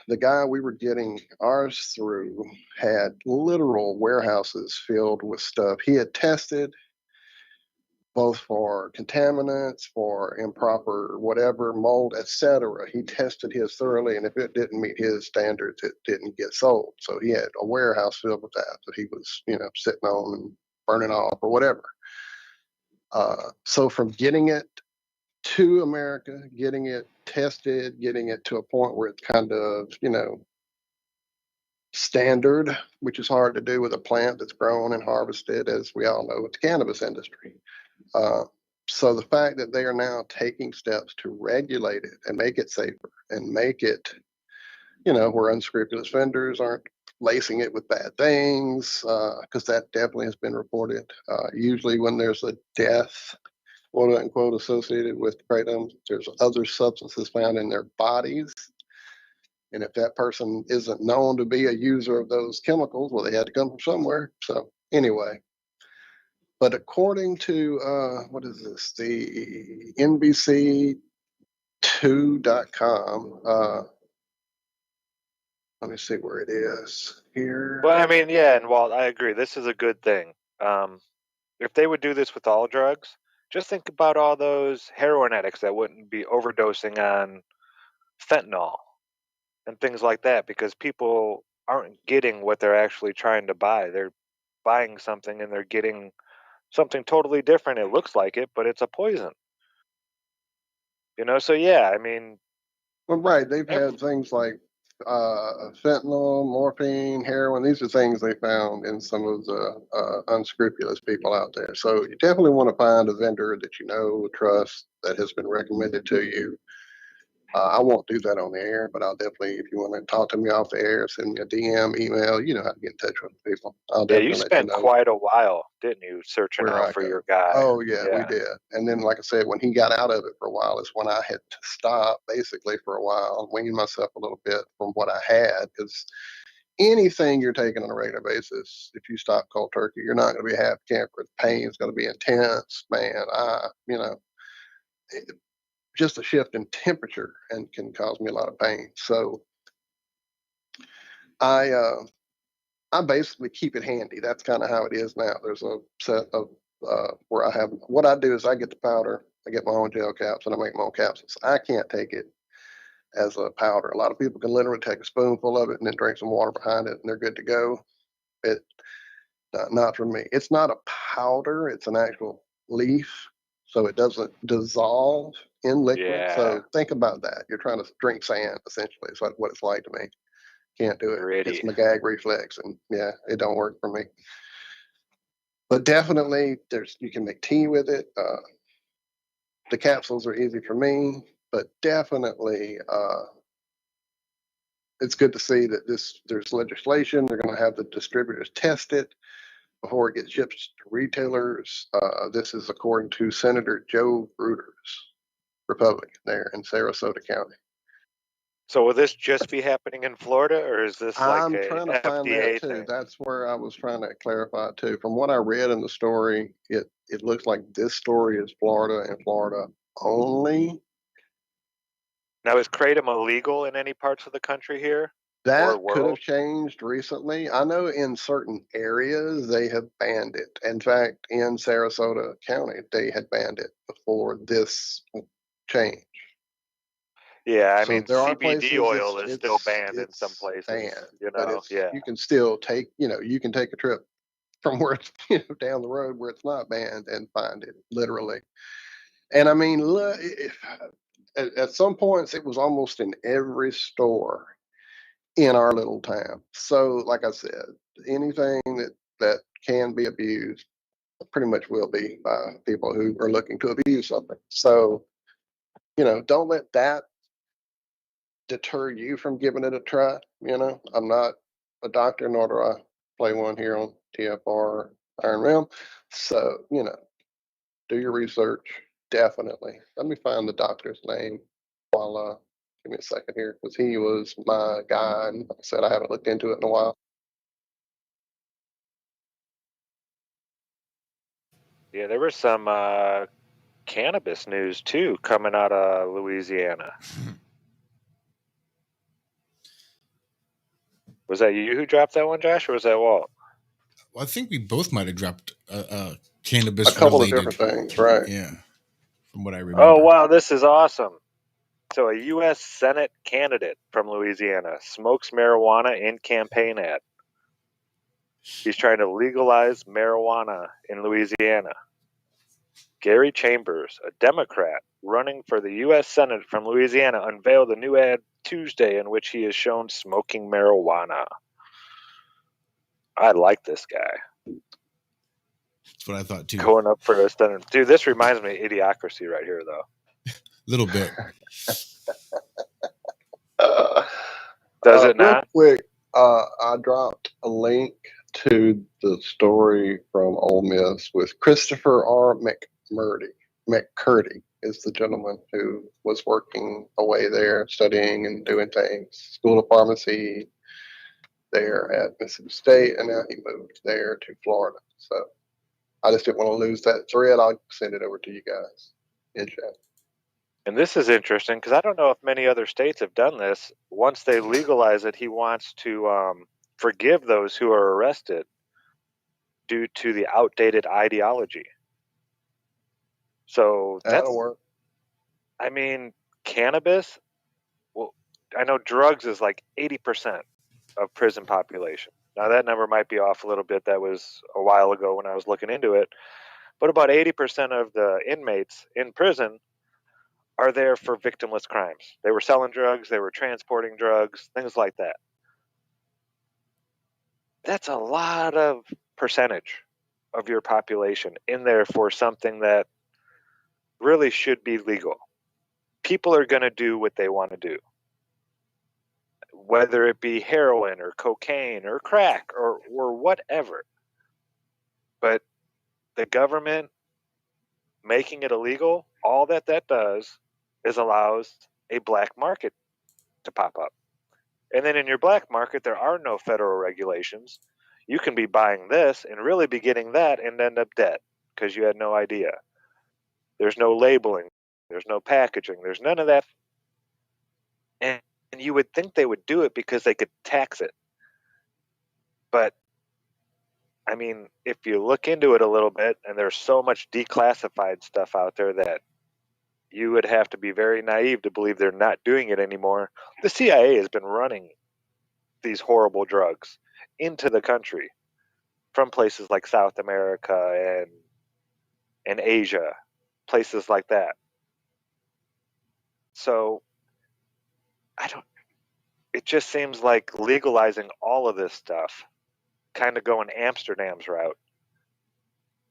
The guy we were getting ours through had literal warehouses filled with stuff. He had tested both for contaminants, for improper whatever, mold, etc. He tested his thoroughly, and if it didn't meet his standards, it didn't get sold. So he had a warehouse filled with that he was, sitting on and burning off or whatever. So from getting it to America, getting it tested, getting it to a point where it's kind of, standard, which is hard to do with a plant that's grown and harvested, as we all know, with the cannabis industry. So the fact that they are now taking steps to regulate it and make it safer and make it, where unscrupulous vendors aren't lacing it with bad things, because that definitely has been reported. Usually when there's a death, quote unquote, associated with kratom, there's other substances found in their bodies. And if that person isn't known to be a user of those chemicals, well, they had to come from somewhere. So anyway, but according to, what is this, the NBC2.com, let me see where it is here. Well, I mean, yeah, and Walt, I agree. This is a good thing. If they would do this with all drugs, just think about all those heroin addicts that wouldn't be overdosing on fentanyl and things like that because people aren't getting what they're actually trying to buy. They're buying something and they're getting something totally different. It looks like it, but it's a poison. So yeah, I mean, Well, right. They've had things like fentanyl, morphine, heroin. These are things they found in some of the unscrupulous people out there. So you definitely want to find a vendor that you know, trust, that has been recommended to you. I won't do that on the air, but I'll definitely, if you want to talk to me off the air, send me a DM, email, you know how to get in touch with people. I'll yeah, you definitely let you spent know quite a while, didn't you, searching where out I for go. your guy? Oh yeah, we did. And then, like I said, when he got out of it for a while, is when I had to stop basically for a while, wean myself a little bit from what I had. Because anything you're taking on a regular basis, if you stop cold turkey, you're not going to be happy camper. The pain is going to be intense, man. Just a shift in temperature and can cause me a lot of pain. So I basically keep it handy. That's kind of how it is now. There's a set of where I have what I do is I get the powder, I get my own gel caps, and I make my own capsules. I can't take it as a powder. A lot of people can literally take a spoonful of it and then drink some water behind it, and they're good to go. It not for me. It's not a powder. It's an actual leaf, so it doesn't dissolve in liquid. Yeah. So think about that. You're trying to drink sand, essentially. It's like what it's like to me. Can't do it. Gritty. It's my gag reflex, and yeah, it don't work for me. But definitely, you can make tea with it. The capsules are easy for me, but definitely, it's good to see that there's legislation. They're going to have the distributors test it before it gets shipped to retailers. This is according to Senator Joe Reuters, Republican, there in Sarasota County. So will this just be happening in Florida, or is this like I'm a trying to find that FDA too. thing? That's where I was trying to clarify too. From what I read in the story, it looks like this story is Florida and Florida only. Now, is kratom illegal in any parts of the country here? That or could have world? changed recently. I know in certain areas they have banned it. In fact, in Sarasota County, they had banned it before this change. Yeah, I So mean, there are CBD places oil is still banned in some places. banned, but Yeah. you can still take, you can take a trip from where it's, down the road where it's not banned and find it literally. And I mean, look, at some points it was almost in every store in our little town. So, like I said, anything that can be abused pretty much will be by people who are looking to abuse something. So, don't let that deter you from giving it a try. I'm not a doctor, nor do I play one here on TFR Iron Realm. So, do your research. Definitely. Let me find the doctor's name while give me a second here, because he was my guy, and like I said, I haven't looked into it in a while. Yeah, there was some cannabis news too coming out of Louisiana. Was that you who dropped that one, Josh, or was that Walt? Well, I think we both might have dropped cannabis A couple of related. different things, right? Yeah, from what I remember. Oh wow, this is awesome. So a U.S. Senate candidate from Louisiana smokes marijuana in campaign ad. He's trying to legalize marijuana in Louisiana. Gary Chambers, a Democrat running for the U.S. Senate from Louisiana, unveiled a new ad Tuesday in which he is shown smoking marijuana. I like this guy. That's what I thought too. Going up for a Senate. Dude, this reminds me of Idiocracy right here, though. A little bit. Does it real not? quick, I dropped a link to the story from Ole Miss with Christopher R. McCurdy is the gentleman who was working away there, studying and doing things. School of Pharmacy there at Mississippi State, and now he moved there to Florida. So I just didn't want to lose that thread. I'll send it over to you guys in chat. And this is interesting because I don't know if many other states have done this. Once they legalize it, he wants to forgive those who are arrested due to the outdated ideology. So That'll work. I mean, cannabis, well, I know drugs is like 80% of prison population. Now that number might be off a little bit. That was a while ago when I was looking into it. But about 80% of the inmates in prison are there for victimless crimes. They were selling drugs, they were transporting drugs, things like that. That's a lot of percentage of your population in there for something that really should be legal. People are going to do what they want to do, whether it be heroin or cocaine or crack or whatever. But the government making it illegal, all that does is allows a black market to pop up. And then in your black market, there are no federal regulations. You can be buying this and really be getting that and end up dead because you had no idea. There's no labeling. There's no packaging. There's none of that. And you would think they would do it because they could tax it. But, I mean, if you look into it a little bit, and there's so much declassified stuff out there that you would have to be very naive to believe they're not doing it anymore. The CIA has been running these horrible drugs into the country from places like South America and Asia, places like that. So it just seems like legalizing all of this stuff, kind of going Amsterdam's route,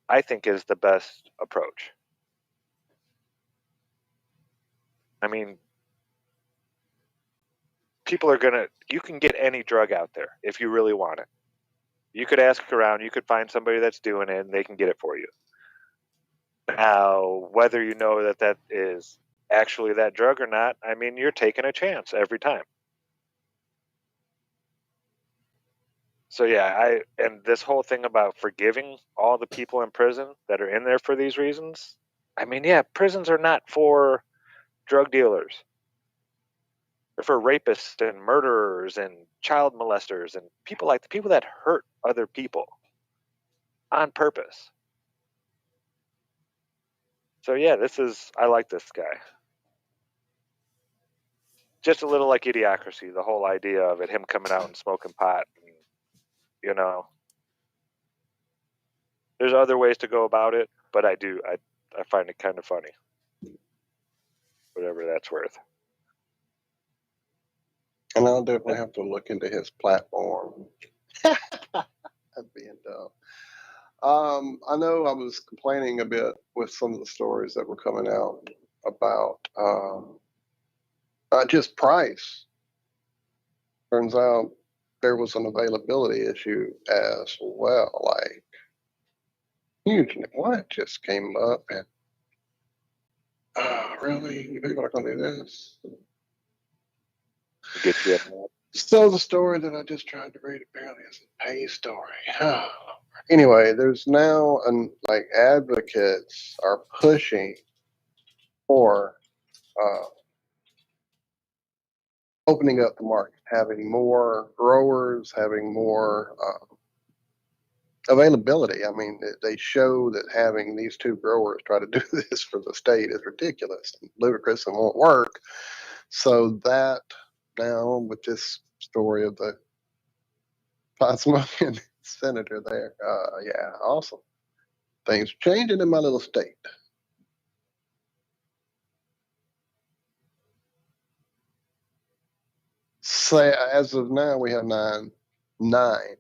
I think is the best approach. I mean, you can get any drug out there if you really want it. You could ask around, you could find somebody that's doing it and they can get it for you. Now, whether you know that is actually that drug or not, I mean, you're taking a chance every time. So yeah, and this whole thing about forgiving all the people in prison that are in there for these reasons, I mean, yeah, prisons are not for drug dealers. They're for rapists and murderers and child molesters and people that hurt other people on purpose. So yeah, I like this guy. Just a little like Idiocracy, the whole idea of it, him coming out and smoking pot. And, there's other ways to go about it, but I find it kind of funny. Whatever that's worth. And I'll definitely have to look into his platform. That's being dumb. I know I was complaining a bit with some of the stories that were coming out about not just price. Turns out there was an availability issue as well. Like, huge, what just came up, and Really? People are going to do this? Get you a map. So the story that I just tried to read apparently is a pay story. Anyway, there's now like advocates are pushing for opening up the market, having more growers, having more availability. I mean, they show that having these two growers try to do this for the state is ridiculous and ludicrous and won't work. So that now with this story of the pot smoking senator there, yeah, awesome. Things are changing in my little state. Say as of now, we have nine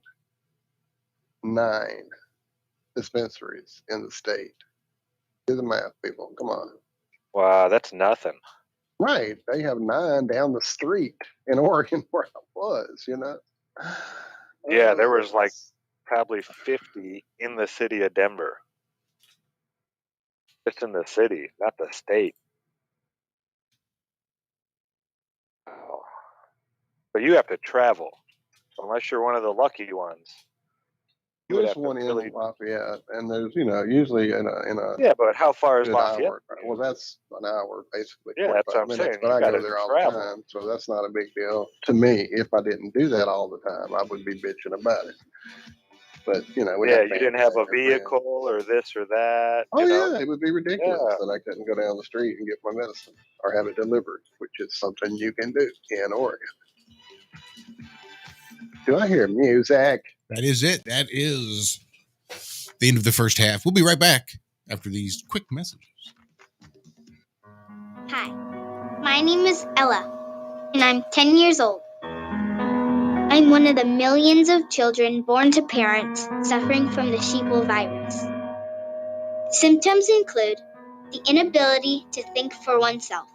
dispensaries in the state. Do the math, people. Come on. Wow, that's nothing. Right. They have 9 down the street in Oregon where I was, you know. Yeah, there was like probably 50 in the city of Denver. Just in the city, not the state. Wow. But you have to travel. Unless you're one of the lucky ones. You would There's have to one in really. Lafayette, and there's usually in a Yeah, but how far is good Lafayette? hour. Well, that's an hour, basically Yeah, that's 45 what I'm minutes. saying. But You I got go to there all the travel. time, so that's not a big deal to me. If I didn't do that all the time, I would be bitching about it. But you know, we Yeah, have you didn't family have a there, friends. vehicle or this or that. Oh You know? yeah, it would be ridiculous Yeah. that I couldn't go down the street and get my medicine or have it delivered, which is something you can do in Oregon. Do I hear music? That is it. That is the end of the first half. We'll be right back after these quick messages. Hi, my name is Ella, and I'm 10 years old. I'm one of the millions of children born to parents suffering from the sheeple virus. Symptoms include the inability to think for oneself,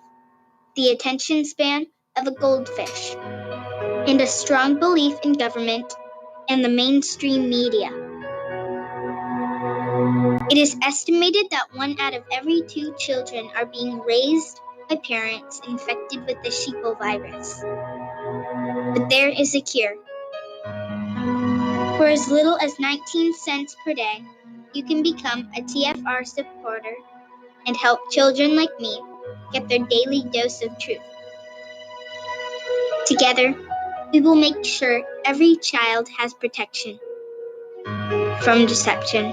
the attention span of a goldfish, and a strong belief in government and the mainstream media. It is estimated that 1 out of every 2 children are being raised by parents infected with the sheeple virus. But there is a cure. For as little as 19 cents per day, you can become a TFR supporter and help children like me get their daily dose of truth. Together, we will make sure every child has protection from deception.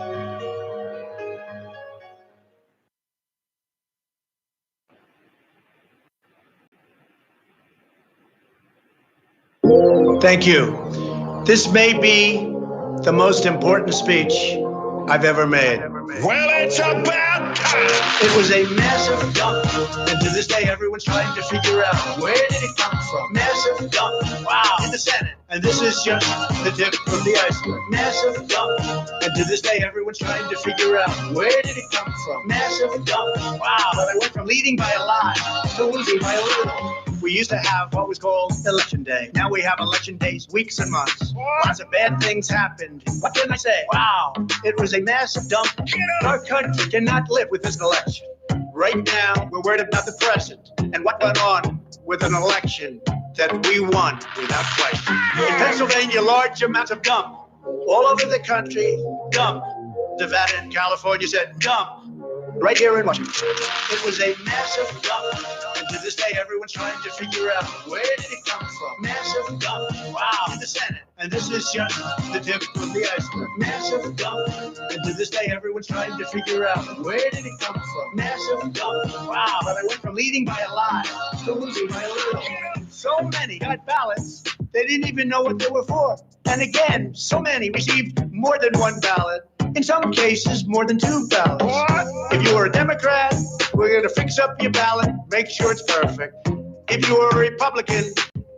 Thank you. This may be the most important speech I've ever made. Well, it's about time. It was a massive dump, and to this day, everyone's trying to figure out where did it come from. Massive dump, wow, in the Senate, and this is just the tip of the iceberg. Massive dump, and to this day, everyone's trying to figure out where did it come from. Massive dump, wow, but I went from leading by a lot to losing by a little. We used to have what was called Election Day. Now we have election days, weeks and months. Lots of bad things happened. What can I say? Wow, it was a massive dump. Our country cannot live with this election. Right now, we're worried about the present and what went on with an election that we won without question. In Pennsylvania, large amounts of dump. All over the country, dump. Nevada and California said dump. Right here in Washington. It was a massive dump. And to this day, everyone's trying to figure out where did it come from. Massive dump. Wow. In the Senate. And this is just the tip of the iceberg. Massive dump. And to this day, everyone's trying to figure out where did it come from. Massive dump. Wow. But I went from leading by a lot to losing by a little. So many got ballots, they didn't even know what they were for. And again, so many received more than 1 ballot. In some cases, more than 2 ballots. What? If you were a Democrat, we're going to fix up your ballot, make sure it's perfect. If you were a Republican,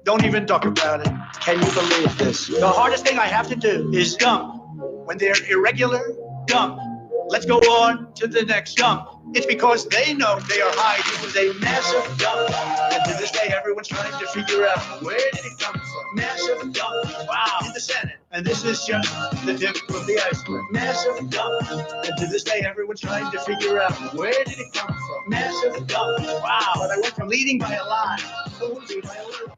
don't even talk about it. Can you believe this? The hardest thing I have to do is dump. When they're irregular, dump. Let's go on to the next dump. It's because they know they are hiding with a massive dump. And to this day, everyone's trying to figure out where did it come from. Massive dump. Wow. In the Senate. And this is just the tip of the iceberg. Massive dump. And to this day, everyone's trying to figure out where did it come from. Massive dump. Wow. But I went from leading by a lot to losing by a little.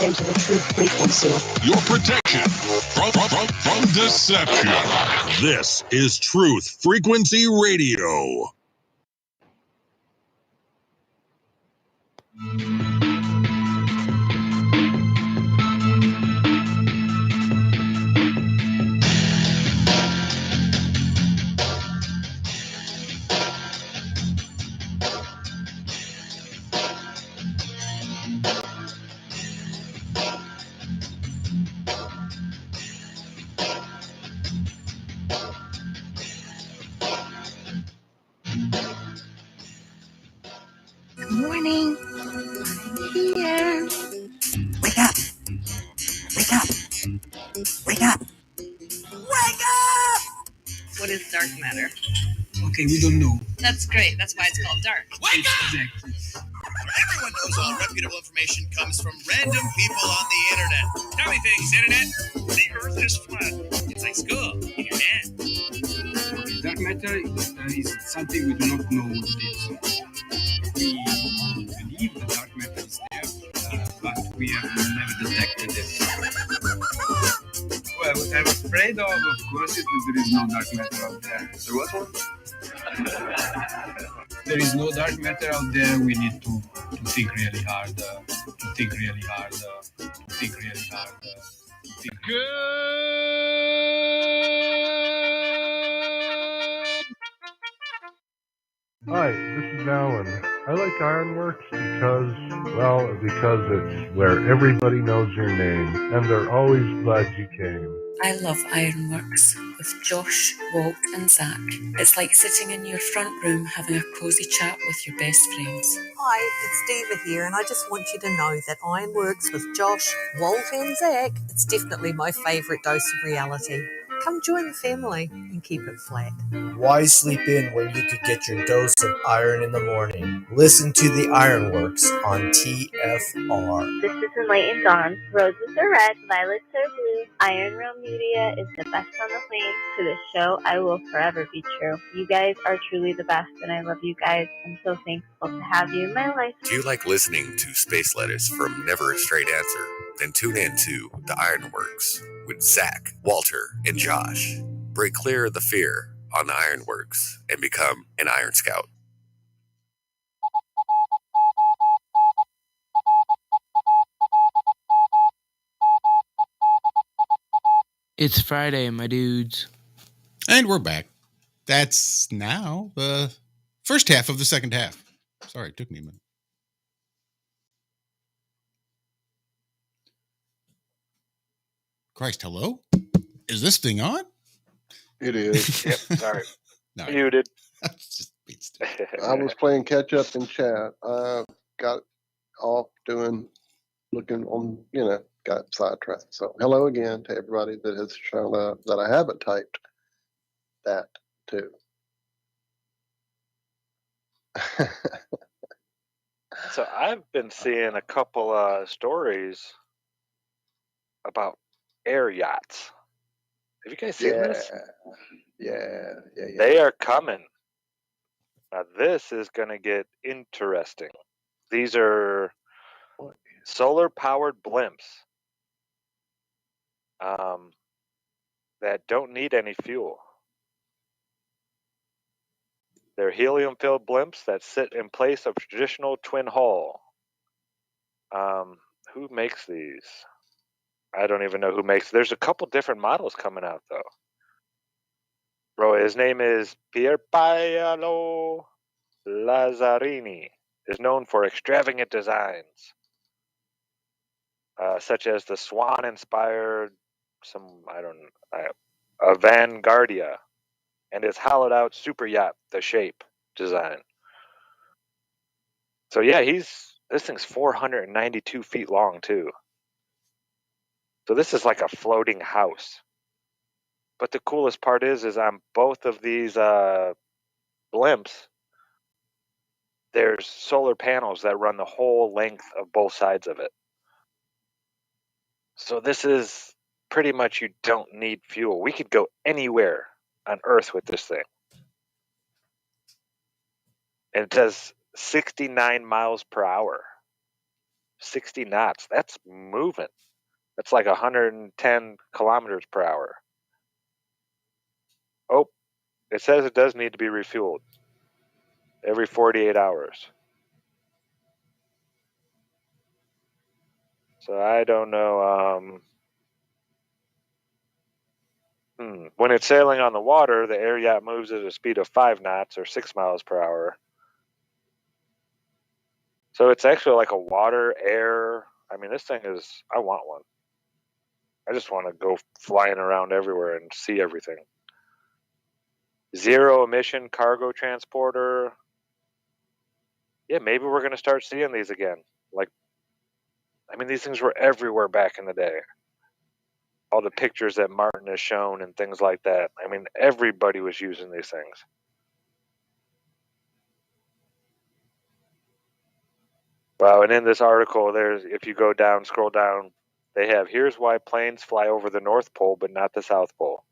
Into the true frequency. Your protection from deception. This is Truth Frequency Radio. Good morning. Here. Wake up. Wake up. Wake up. Wake up! What is dark matter? Okay, we don't know. That's great. That's why it's called dark. Wake up! Exactly. Everyone knows all reputable information comes from random people on the internet. Tell me things, internet. The earth is flat. It's like school in your hand. Okay, dark matter is something we do not know what it is. We believe the dark matter is there, but we have never detected it. Well, what I'm afraid of course, is that there is no dark matter out there. There was one? There is no dark matter out there. We need to think really hard. Hi, this is Alan. I like Ironworx because it's where everybody knows your name, and they're always glad you came. I love Ironworx with Josh, Walt and Zach. It's like sitting in your front room having a cosy chat with your best friends. Hi, it's Diva here, and I just want you to know that Ironworx with Josh, Walt and Zach, it's definitely my favourite dose of reality. Come join the family and keep it flat. Why sleep in when you could get your dose of iron in the morning? Listen to the Ironworx on TFR. This is Enlightened Dawn. Roses are red, violets are blue. Iron Realm Media is the best on the plane. To this show, I will forever be true. You guys are truly the best, and I love you guys. I'm so thankful to have you in my life. Do you like listening to space letters from Never a Straight Answer? Then tune in to The Ironworx with Zach, Walter, and Josh. Break clear of the fear on The Ironworx and become an Iron Scout. It's Friday, my dudes. And we're back. That's now the first half of the second half. Sorry, it took me a minute. Christ, hello? Is this thing on? It is. Yep, sorry. No, Muted. I was playing catch up in chat. I got off looking on, got sidetracked. So hello again to everybody that has shown up that I haven't typed that to. So I've been seeing a couple stories about air yachts. Have you guys seen this? Yeah. They are coming. Now this is going to get interesting. These are solar-powered blimps that don't need any fuel. They're helium-filled blimps that sit in place of traditional twin hull. Who makes these? I don't even know who makes. There's a couple different models coming out though. Bro, his name is Pierpaolo Lazzarini. Is known for extravagant designs, such as the swan-inspired Vanguardia, and his hollowed-out super yacht, the Shape design. So yeah, this thing's 492 feet long too. So this is like a floating house. But the coolest part is on both of these blimps, there's solar panels that run the whole length of both sides of it. So this is pretty much, you don't need fuel. We could go anywhere on Earth with this thing. And it does 69 miles per hour. 60 knots. That's moving. That's like 110 kilometers per hour. Oh, it says it does need to be refueled every 48 hours. So I don't know. When it's sailing on the water, the air yacht moves at a speed of 5 knots or 6 miles per hour. So it's actually like a water, air. I mean, this thing is, I want one. I just want to go flying around everywhere and see everything. Zero emission cargo transporter. Yeah, maybe we're going to start seeing these again. These things were everywhere back in the day. All the pictures that Martin has shown and things like that. Everybody was using these things. Wow, and in this article, if you go down, scroll down, they have, here's why planes fly over the North Pole but not the South Pole.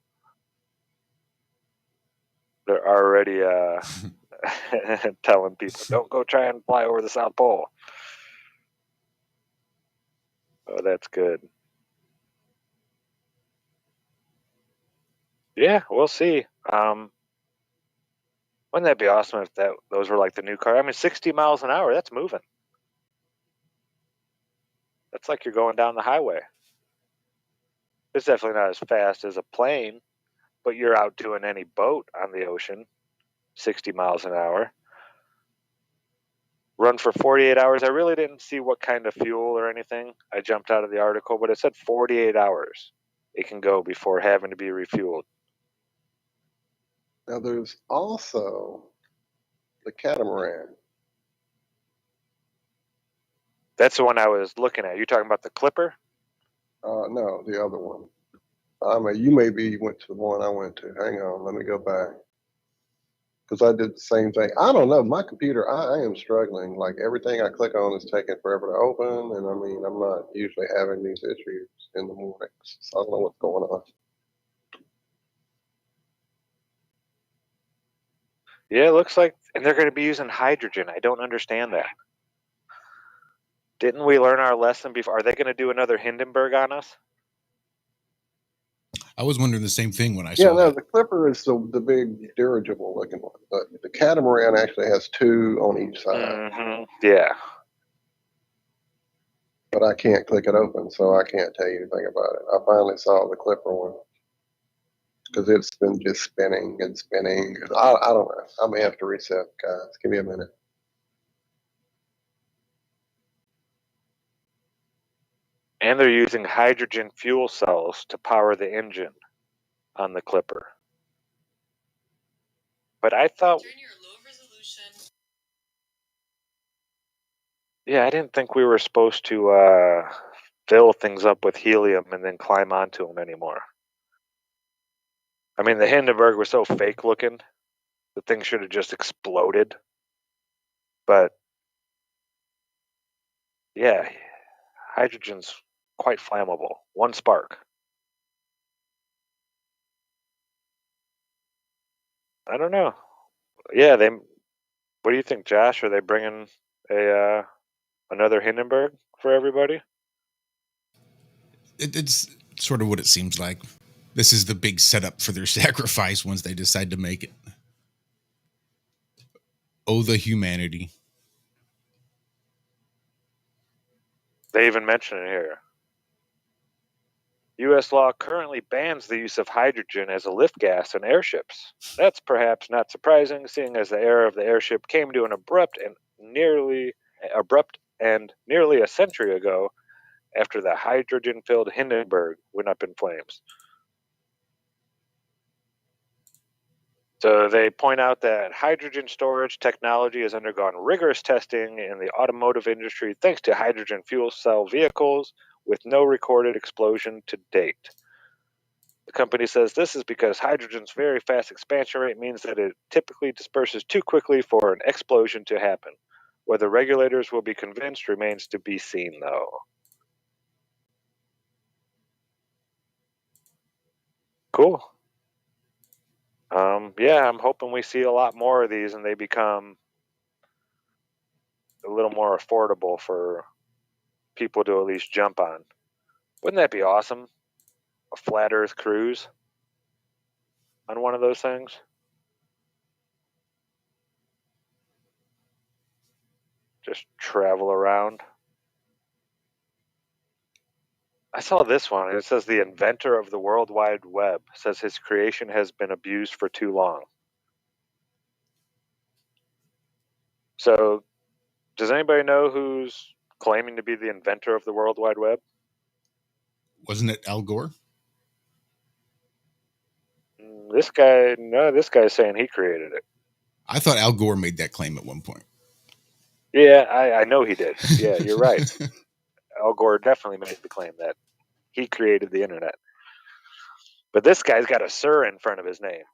They're already telling people, don't go try and fly over the South Pole. Oh, that's good. Yeah, we'll see. Wouldn't that be awesome if those were like the new car? 60 miles an hour, that's moving. That's like you're going down the highway. It's definitely not as fast as a plane, but you're out doing any boat on the ocean, 60 miles an hour. Run for 48 hours. I really didn't see what kind of fuel or anything. I jumped out of the article, but it said 48 hours it can go before having to be refueled. Now there's also the catamaran. That's the one I was looking at. You're talking about the Clipper? No, the other one. You maybe went to the one I went to. Hang on, let me go back. Because I did the same thing. I don't know. My computer, I am struggling. Like everything I click on is taking forever to open. And I'm not usually having these issues in the mornings. So I don't know what's going on. Yeah, it looks like, and they're going to be using hydrogen. I don't understand that. Didn't we learn our lesson before? Are they going to do another Hindenburg on us? I was wondering the same thing when I saw that. The Clipper is the big dirigible looking one. But the catamaran actually has two on each side. Mm-hmm. Yeah. But I can't click it open, so I can't tell you anything about it. I finally saw the Clipper one. Because it's been just spinning and spinning. I don't know. I may have to reset, guys. Give me a minute. And they're using hydrogen fuel cells to power the engine on the Clipper. But I thought... Yeah, I didn't think we were supposed to fill things up with helium and then climb onto them anymore. The Hindenburg was so fake looking. The thing should have just exploded. But, yeah, hydrogen's quite flammable. One spark. I don't know. Yeah, what do you think, Josh? Are they bringing another Hindenburg for everybody? It's sort of what it seems like. This is the big setup for their sacrifice once they decide to make it. Oh, the humanity. They even mention it here. U.S. law currently bans the use of hydrogen as a lift gas in airships. That's perhaps not surprising, seeing as the era of the airship came to an abrupt and nearly a century ago after the hydrogen-filled Hindenburg went up in flames. So they point out that hydrogen storage technology has undergone rigorous testing in the automotive industry thanks to hydrogen fuel cell vehicles with no recorded explosion to date. The company says this is because hydrogen's very fast expansion rate means that it typically disperses too quickly for an explosion to happen. Whether regulators will be convinced remains to be seen, though. Cool. Yeah, I'm hoping we see a lot more of these and they become a little more affordable for people to at least jump on. Wouldn't that be awesome? A flat Earth cruise on one of those things? Just travel around. I saw this one. It says the inventor of the World Wide Web says his creation has been abused for too long. So, does anybody know who's claiming to be the inventor of the World Wide Web? Wasn't it Al Gore? This guy's saying he created it. I thought Al Gore made that claim at one point. Yeah, I know he did. Yeah, you're right. Al Gore definitely made the claim that he created the internet. But this guy's got a Sir in front of his name.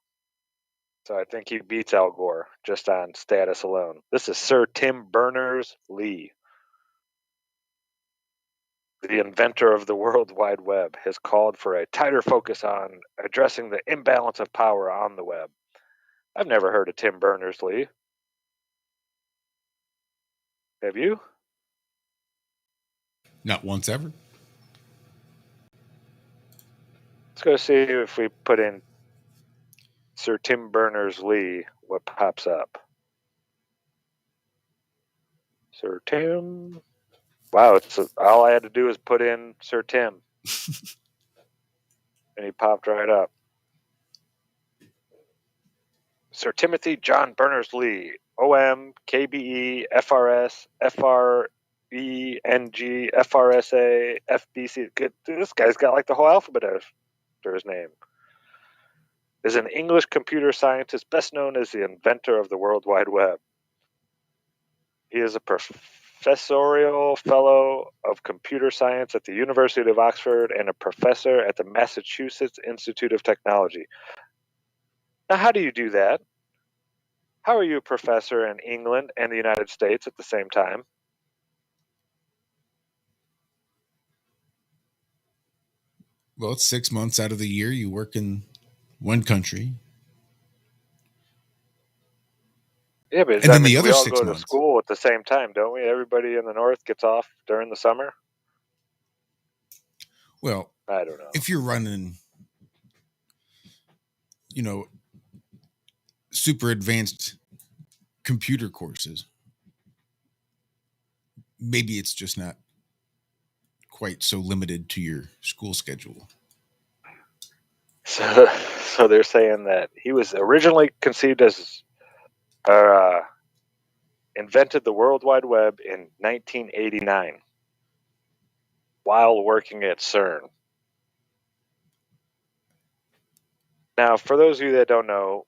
So I think he beats Al Gore just on status alone. This is Sir Tim Berners-Lee. The inventor of the World Wide Web has called for a tighter focus on addressing the imbalance of power on the web. I've never heard of Tim Berners-Lee. Have you? Not once ever. Let's go see if we put in Sir Tim Berners-Lee, what pops up. Sir Tim. Wow, all I had to do was put in Sir Tim. And he popped right up. Sir Timothy John Berners-Lee, OM, KBE, FRS, FRE, NG, FRSA, FBC. This guy's got like the whole alphabet after his name. Is an English computer scientist best known as the inventor of the World Wide Web. He is a professorial fellow of computer science at the University of Oxford and a professor at the Massachusetts Institute of Technology. Now, how do you do that? How are you a professor in England and the United States at the same time? Well, it's 6 months out of the year you work in one country. Yeah, but and then the other we all 6 go months. to school at the same time, don't we? Everybody in the North gets off during the summer? Well, I don't know. If you're running, super advanced computer courses, maybe it's just not quite so limited to your school schedule. So they're saying that he was originally conceived as invented the World Wide Web in 1989 while working at CERN. Now, for those of you that don't know,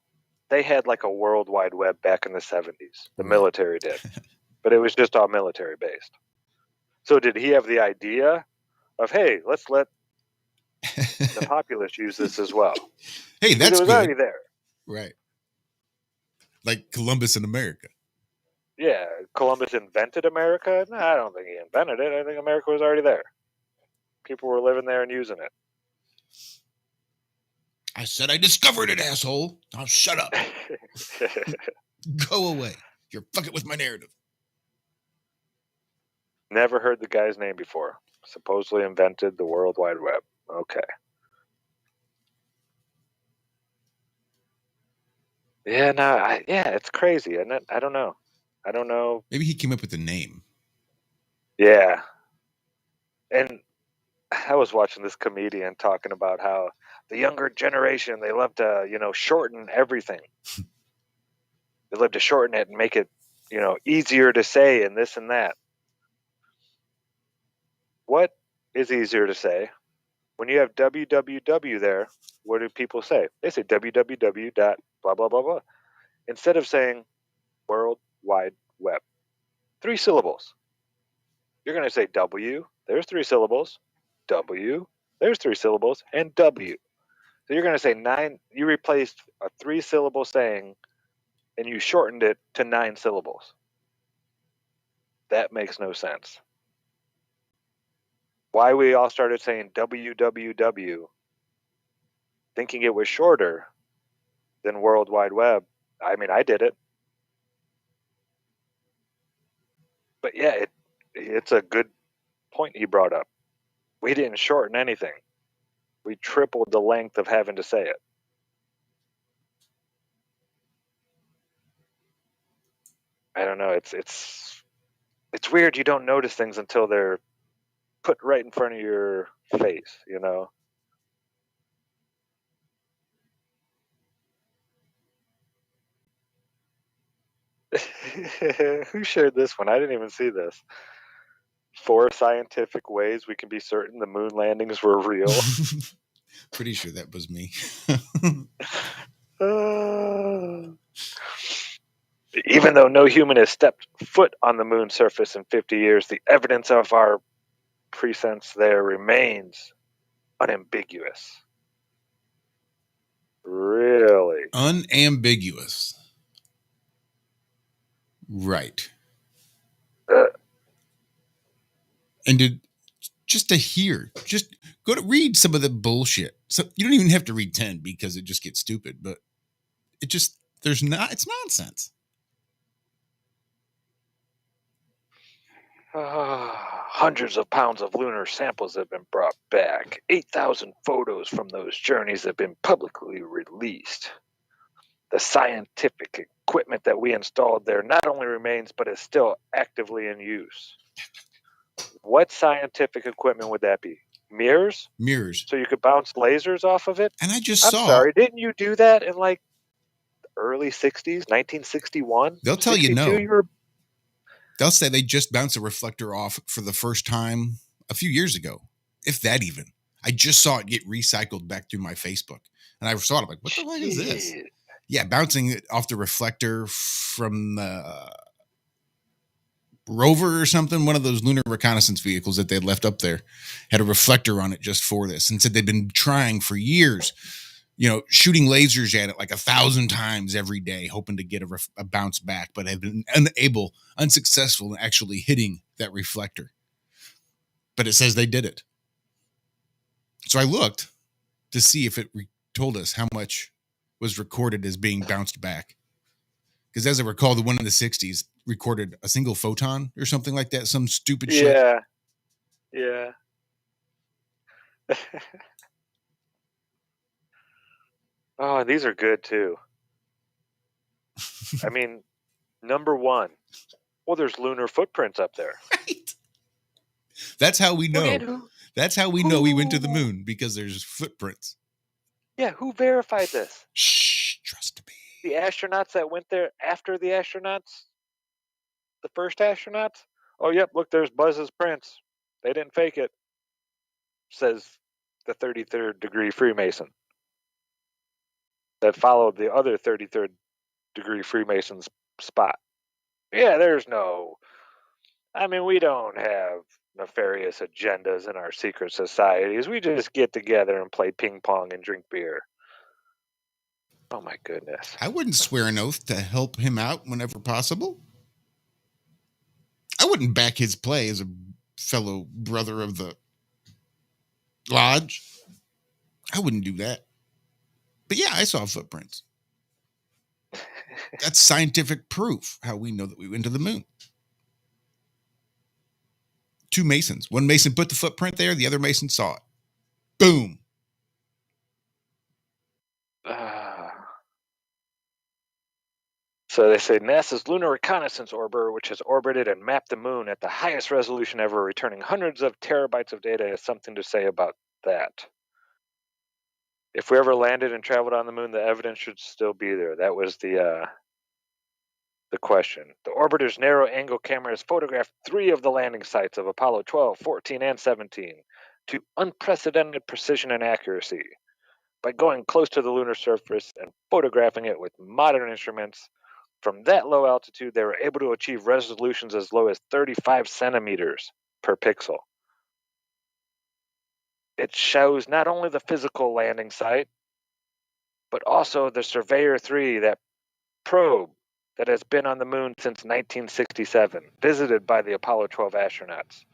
they had like a World Wide Web back in the 70s. The military did. But it was just all military based. So did he have the idea of, hey, let's let the populace use this as well? Hey, that's it was good. already there. Right. Like Columbus in America. Yeah, Columbus invented America? No, I don't think he invented it. I think America was already there. People were living there and using it. I said I discovered it, asshole. Now shut up. Go away. You're fucking with my narrative. Never heard the guy's name before. Supposedly invented the World Wide Web. Okay. Yeah, it's crazy, isn't it? I don't know. Maybe he came up with the name. Yeah. And I was watching this comedian talking about how the younger generation, they love to, shorten everything. They love to shorten it and make it, easier to say and this and that. What is easier to say? When you have www there, what do people say? They say www. Blah, blah, blah, blah. Instead of saying World Wide Web. 3 syllables. You're going to say W, there's 3 syllables. W, there's 3 syllables. And W. So you're going to say 9, you replaced a 3-syllable saying and you shortened it to 9 syllables. That makes no sense. Why we all started saying www, thinking it was shorter than World Wide Web. I mean, I did it. But yeah, it's a good point he brought up. We didn't shorten anything. We tripled the length of having to say it. I don't know. It's weird. You don't notice things until they're put right in front of your face, you know? Who shared this one? I didn't even see this. 4 scientific ways we can be certain the moon landings were real. Pretty sure that was me. Even though no human has stepped foot on the moon's surface in 50 years, the evidence of our presence there remains unambiguous. Really? Unambiguous. Right. And just to hear, just go to read some of the bullshit. So you don't even have to read 10 because it just gets stupid, but it's nonsense. Hundreds of pounds of lunar samples have been brought back. 8,000 photos from those journeys have been publicly released. The scientific equipment that we installed there not only remains, but is still actively in use. What scientific equipment would that be? Mirrors? Mirrors. So you could bounce lasers off of it? And I just I'm saw. sorry, didn't you do that in like early 60s, 1961? They'll tell 62? you no. You were... They'll say they just bounced a reflector off for the first time a few years ago, if that even. I just saw it get recycled back through my Facebook. And I saw it, I'm like, what the fuck is this? Yeah, bouncing it off the reflector from the rover or something, one of those lunar reconnaissance vehicles that they had left up there, had a reflector on it just for this, and said they'd been trying for years, shooting lasers at it like 1,000 times every day, hoping to get a bounce back, but have been unsuccessful in actually hitting that reflector. But it says they did it. So I looked to see if it told us how much was recorded as being bounced back. Because as I recall, the one in the 60s recorded a single photon or something like that, some stupid shit. Yeah. Oh, these are good too. I mean, number 1. Well, there's lunar footprints up there. Right. That's how we know. That's how we know we went to the moon, because there's footprints. Yeah, who verified this? Shh, trust me. The astronauts that went there after the astronauts? The first astronauts? Oh, yep, look, there's Buzz's prints. They didn't fake it, says the 33rd degree Freemason that followed the other 33rd degree Freemason's spot. Yeah, there's no... I mean, we don't have nefarious agendas in our secret societies. We just get together and play ping pong and drink beer. Oh, my goodness. I wouldn't swear an oath to help him out whenever possible. I wouldn't back his play as a fellow brother of the lodge. I wouldn't do that. But yeah, I saw footprints. That's scientific proof how we know that we went to the moon. 2 Masons. One Mason put the footprint there. The other Mason saw it. Boom. So they say NASA's Lunar Reconnaissance Orbiter, which has orbited and mapped the moon at the highest resolution ever, returning hundreds of terabytes of data, has something to say about that. If we ever landed and traveled on the moon, the evidence should still be there. That was the question. The orbiter's narrow-angle camera has photographed 3 of the landing sites of Apollo 12, 14, and 17 to unprecedented precision and accuracy. By going close to the lunar surface and photographing it with modern instruments, from that low altitude, they were able to achieve resolutions as low as 35 centimeters per pixel. It shows not only the physical landing site, but also the Surveyor 3, that probe that has been on the moon since 1967, visited by the Apollo 12 astronauts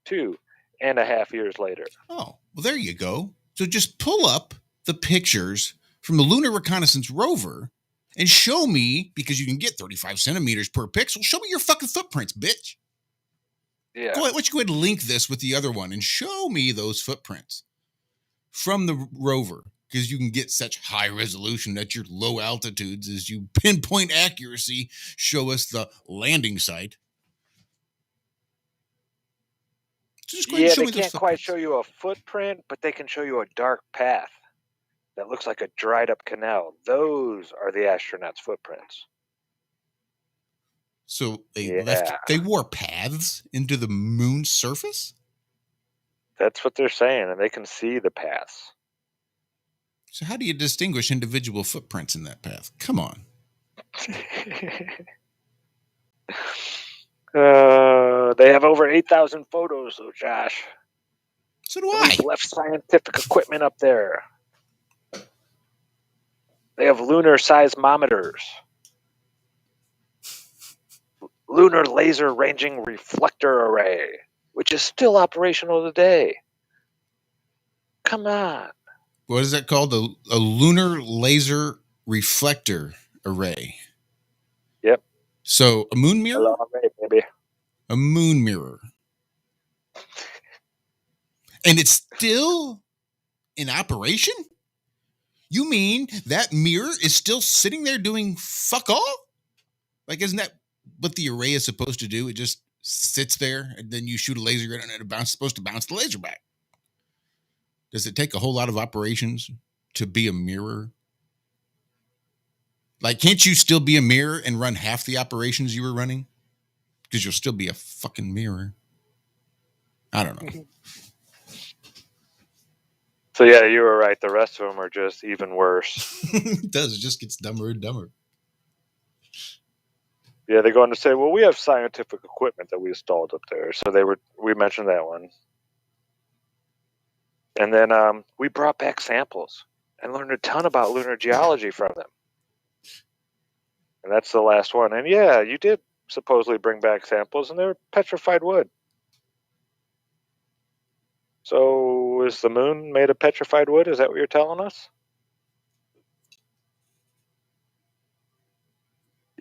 2.5 years later. Oh, well, there you go. So just pull up the pictures from the Lunar Reconnaissance Rover and show me, because you can get 35 centimeters per pixel, show me your fucking footprints, bitch. Yeah. Go ahead, why don't you go ahead and link this with the other one and show me those footprints from the rover, because you can get such high resolution at your low altitudes as you pinpoint accuracy show us the landing site. So just go ahead and show They me those can't quite footprints. show you a footprint, but they can show you a dark path that looks like a dried up canal. Those are the astronauts' footprints. So they wore paths into the moon's surface? That's what they're saying, and they can see the paths. So how do you distinguish individual footprints in that path? Come on. They have over 8,000 photos, though, Josh. So do I. We've left scientific equipment up there. They have lunar seismometers, lunar laser ranging reflector array, which is still operational today. Come on. What is that called? A lunar laser reflector array. Yep. So a moon mirror? Hello, baby. A moon mirror. And it's still in operation? You mean that mirror is still sitting there doing fuck all? Like, isn't that what the array is supposed to do? It just sits there and then you shoot a laser at it and it's supposed to bounce the laser back. Does it take a whole lot of operations to be a mirror? Like, can't you still be a mirror and run half the operations you were running? Because you'll still be a fucking mirror. I don't know. So yeah, you were right. The rest of them are just even worse. It does. It just gets dumber and dumber. Yeah, they go on to say, well, we have scientific equipment that we installed up there. So we mentioned that one. And then we brought back samples and learned a ton about lunar geology from them. And that's the last one. And yeah, you did supposedly bring back samples, and they were petrified wood. So is the moon made of petrified wood? Is that what you're telling us?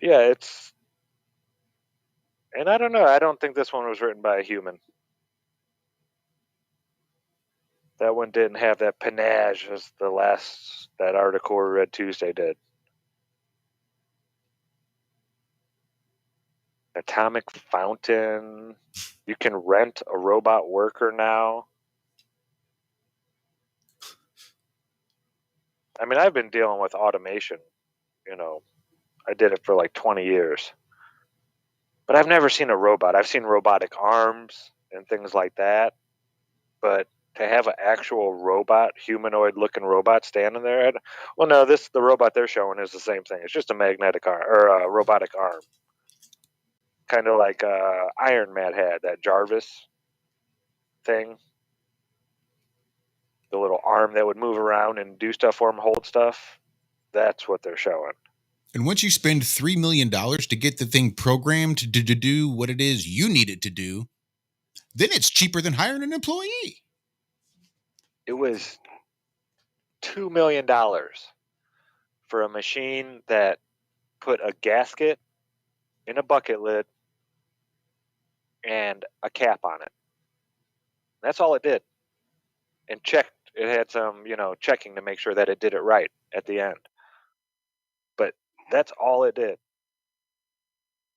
Yeah, it's... And I don't know. I don't think this one was written by a human. That one didn't have that panache as that article we read Tuesday did. Atomic fountain. You can rent a robot worker now. I mean, I've been dealing with automation. I did it for like 20 years. But I've never seen a robot. I've seen robotic arms and things like that. But to have an actual robot, humanoid-looking robot standing there, the robot they're showing is the same thing. It's just a magnetic arm or a robotic arm, kind of like Iron Man had that Jarvis thing, the little arm that would move around and do stuff for him, hold stuff. That's what they're showing. And once you spend $3 million to get the thing programmed to do what it is you need it to do, then it's cheaper than hiring an employee. It was $2 million for a machine that put a gasket in a bucket lid and a cap on it. That's all it did. And checked. It had some, checking to make sure that it did it right at the end. But that's all it did.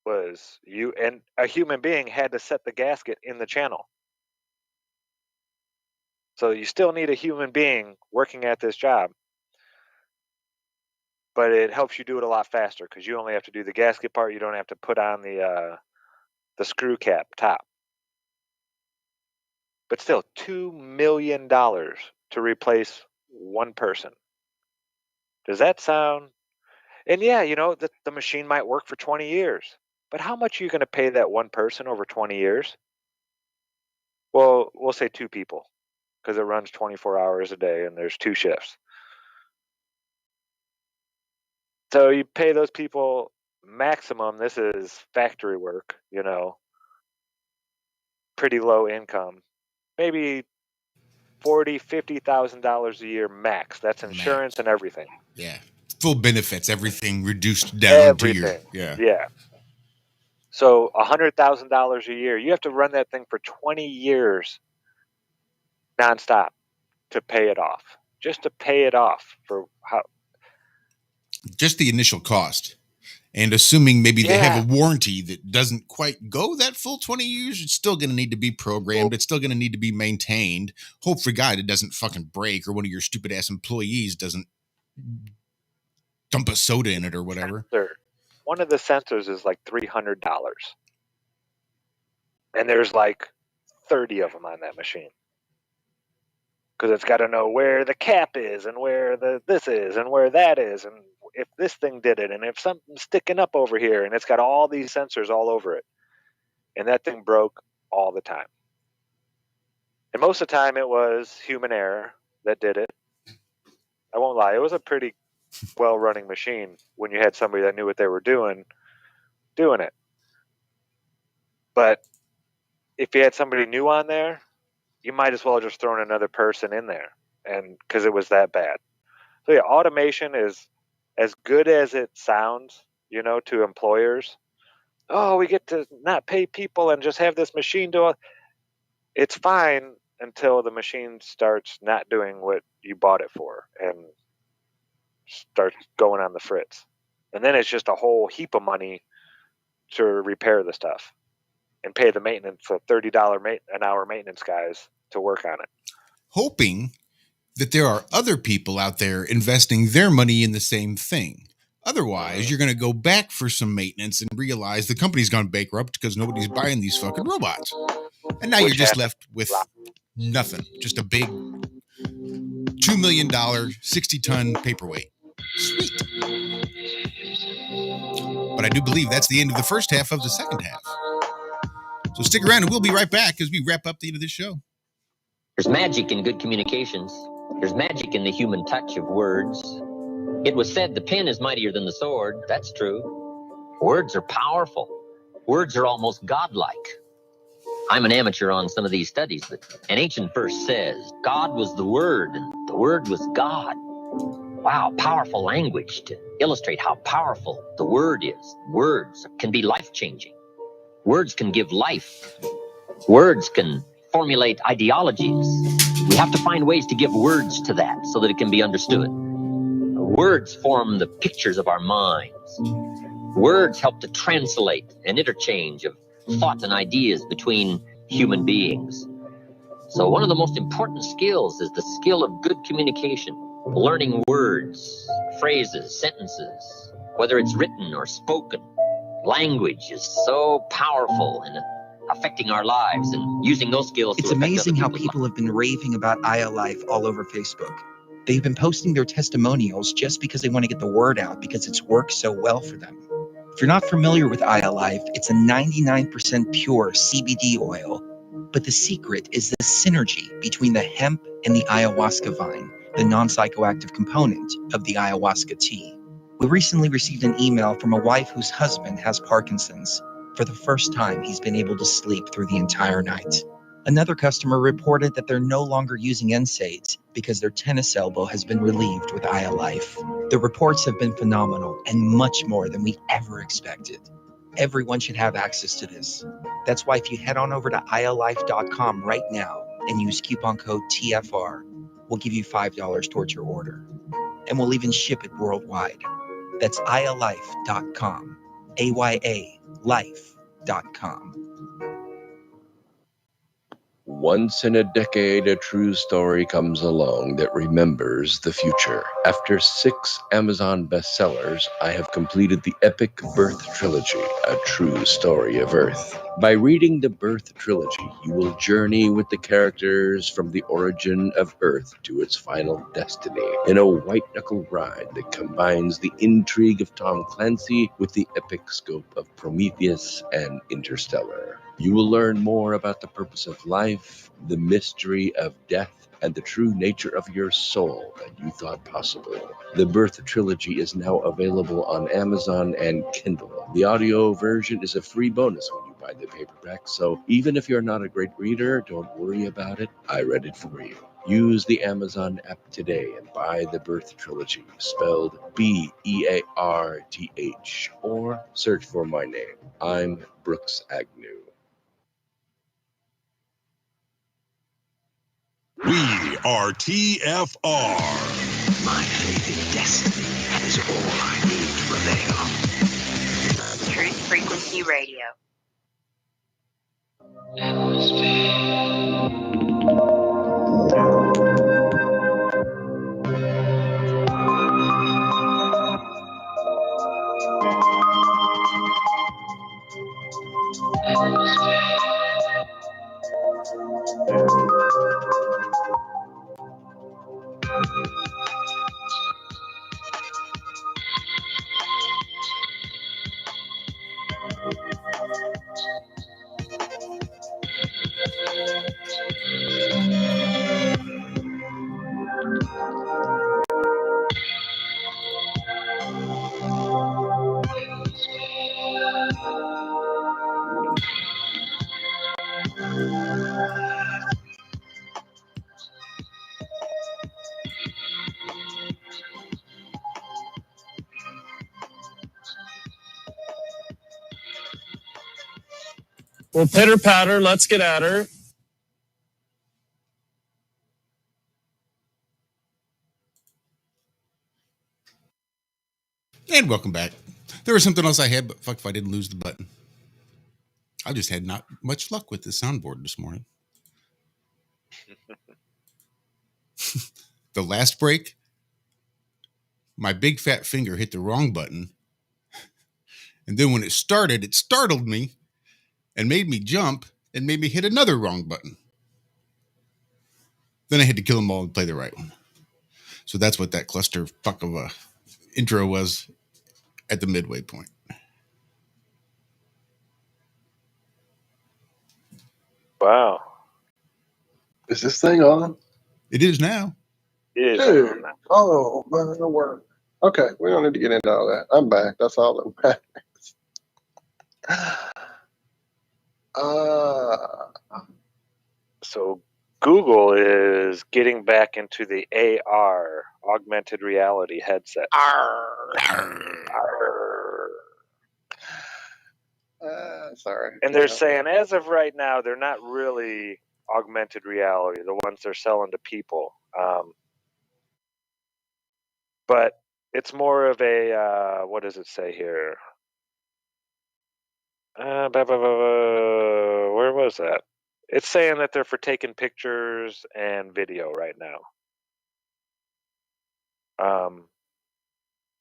Was and a human being had to set the gasket in the channel. So you still need a human being working at this job. But it helps you do it a lot faster because you only have to do the gasket part. You don't have to put on the screw cap top. But still, $2 million to replace one person. Does that sound... And yeah, the machine might work for 20 years. But how much are you going to pay that one person over 20 years? Well, we'll say 2 people because it runs 24 hours a day and there's 2 shifts. So you pay those people maximum. This is factory work, pretty low income, maybe $40,000-$50,000 a year max. That's insurance and everything. Yeah, full benefits, everything reduced down to your Yeah. So $100,000 a year. You have to run that thing for 20 years nonstop to pay it off. Just to pay it off for how? Just the initial cost. And assuming maybe they have Yeah. a warranty that doesn't quite go that full 20 years, it's still going to need to be programmed. It's still going to need to be maintained. Hope for God it doesn't fucking break, or one of your stupid ass employees doesn't dump a soda in it or whatever. One of the sensors is like $300. And there's like 30 of them on that machine. Because it's got to know where the cap is and where this is and where that is, and if this thing did it, and if something's sticking up over here, and it's got all these sensors all over it. And that thing broke all the time. And most of the time it was human error that did it. I won't lie, it was a pretty well-running machine when you had somebody that knew what they were doing it. But if you had somebody new on there, you might as well have just thrown another person in there, and because it was that bad. So yeah, automation is as good as it sounds, to employers. Oh, we get to not pay people and just have this machine do it. It's fine until the machine starts not doing what you bought it for and starts going on the fritz. And then it's just a whole heap of money to repair the stuff and pay the maintenance, for $30 an hour maintenance guys to work on it. Hoping that there are other people out there investing their money in the same thing. Otherwise, you're going to go back for some maintenance and realize the company's gone bankrupt because nobody's buying these fucking robots. And now you're just left with nothing. Just a big $2 million, 60-ton paperweight. Sweet. But I do believe that's the end of the first half of the second half. So stick around and we'll be right back as we wrap up the end of this show. There's magic in good communications. There's magic in the human touch of words. It was said the pen is mightier than the sword. That's true. Words are powerful. Words are almost godlike. I'm an amateur on some of these studies, but an ancient verse says, God was the Word, and the Word was God. Wow, powerful language to illustrate how powerful the Word is. Words can be life-changing. Words can give life. Words can formulate ideologies. We have to find ways to give words to that so that it can be understood. Words form the pictures of our minds. Words help to translate an interchange of thought and ideas between human beings. So one of the most important skills is the skill of good communication. Learning words, phrases, sentences, whether it's written or spoken. Language is so powerful in affecting our lives, and using those skills. It's amazing how people have been raving about iLife all over Facebook. They've been posting their testimonials just because they want to get the word out because it's worked so well for them. If you're not familiar with iLife, it's a 99% pure CBD oil, but the secret is the synergy between the hemp and the ayahuasca vine, the non-psychoactive component of the ayahuasca tea. We recently received an email from a wife whose husband has Parkinson's. For the first time, he's been able to sleep through the entire night. Another customer reported that they're no longer using NSAIDs because their tennis elbow has been relieved with iLife. The reports have been phenomenal and much more than we ever expected. Everyone should have access to this. That's why if you head on over to iLife.com right now and use coupon code TFR, we'll give you $5 towards your order. And we'll even ship it worldwide. That's iLife.com. AYALife.com. Once in a decade, a true story comes along that remembers the future. After 6 Amazon bestsellers, I have completed the epic Birth Trilogy, a true story of Earth. By reading the Birth Trilogy, you will journey with the characters from the origin of Earth to its final destiny in a white-knuckle ride that combines the intrigue of Tom Clancy with the epic scope of Prometheus and Interstellar. You will learn more about the purpose of life, the mystery of death, and the true nature of your soul than you thought possible. The Birth Trilogy is now available on Amazon and Kindle. The audio version is a free bonus when you buy the paperback, so even if you're not a great reader, don't worry about it. I read it for you. Use the Amazon app today and buy the Birth Trilogy, spelled Bearth, or search for my name. I'm Brooks Agnew. We are TFR. My faith in destiny is all I need to prevail. Truth Frequency Radio. Well, pitter patter, let's get at her. And welcome back. There was something else I had, but fuck if I didn't lose the button. I just had not much luck with the soundboard this morning. The last break, my big fat finger hit the wrong button. And then when it started, it startled me and made me jump and made me hit another wrong button. Then I had to kill them all and play the right one. So that's what that cluster fuck of a intro was at the midway point. Wow. Is this thing on? It is now. It is Dude. Oh, my word. Okay, we don't need to get into all that. I'm back. That's all that matters. So Google is getting back into the AR, augmented reality headset. Sorry. And they're saying, as of right now, they're not really augmented reality, the ones they're selling to people. But it's more of a, what does it say here? Where was that? It's saying that they're for taking pictures and video right now.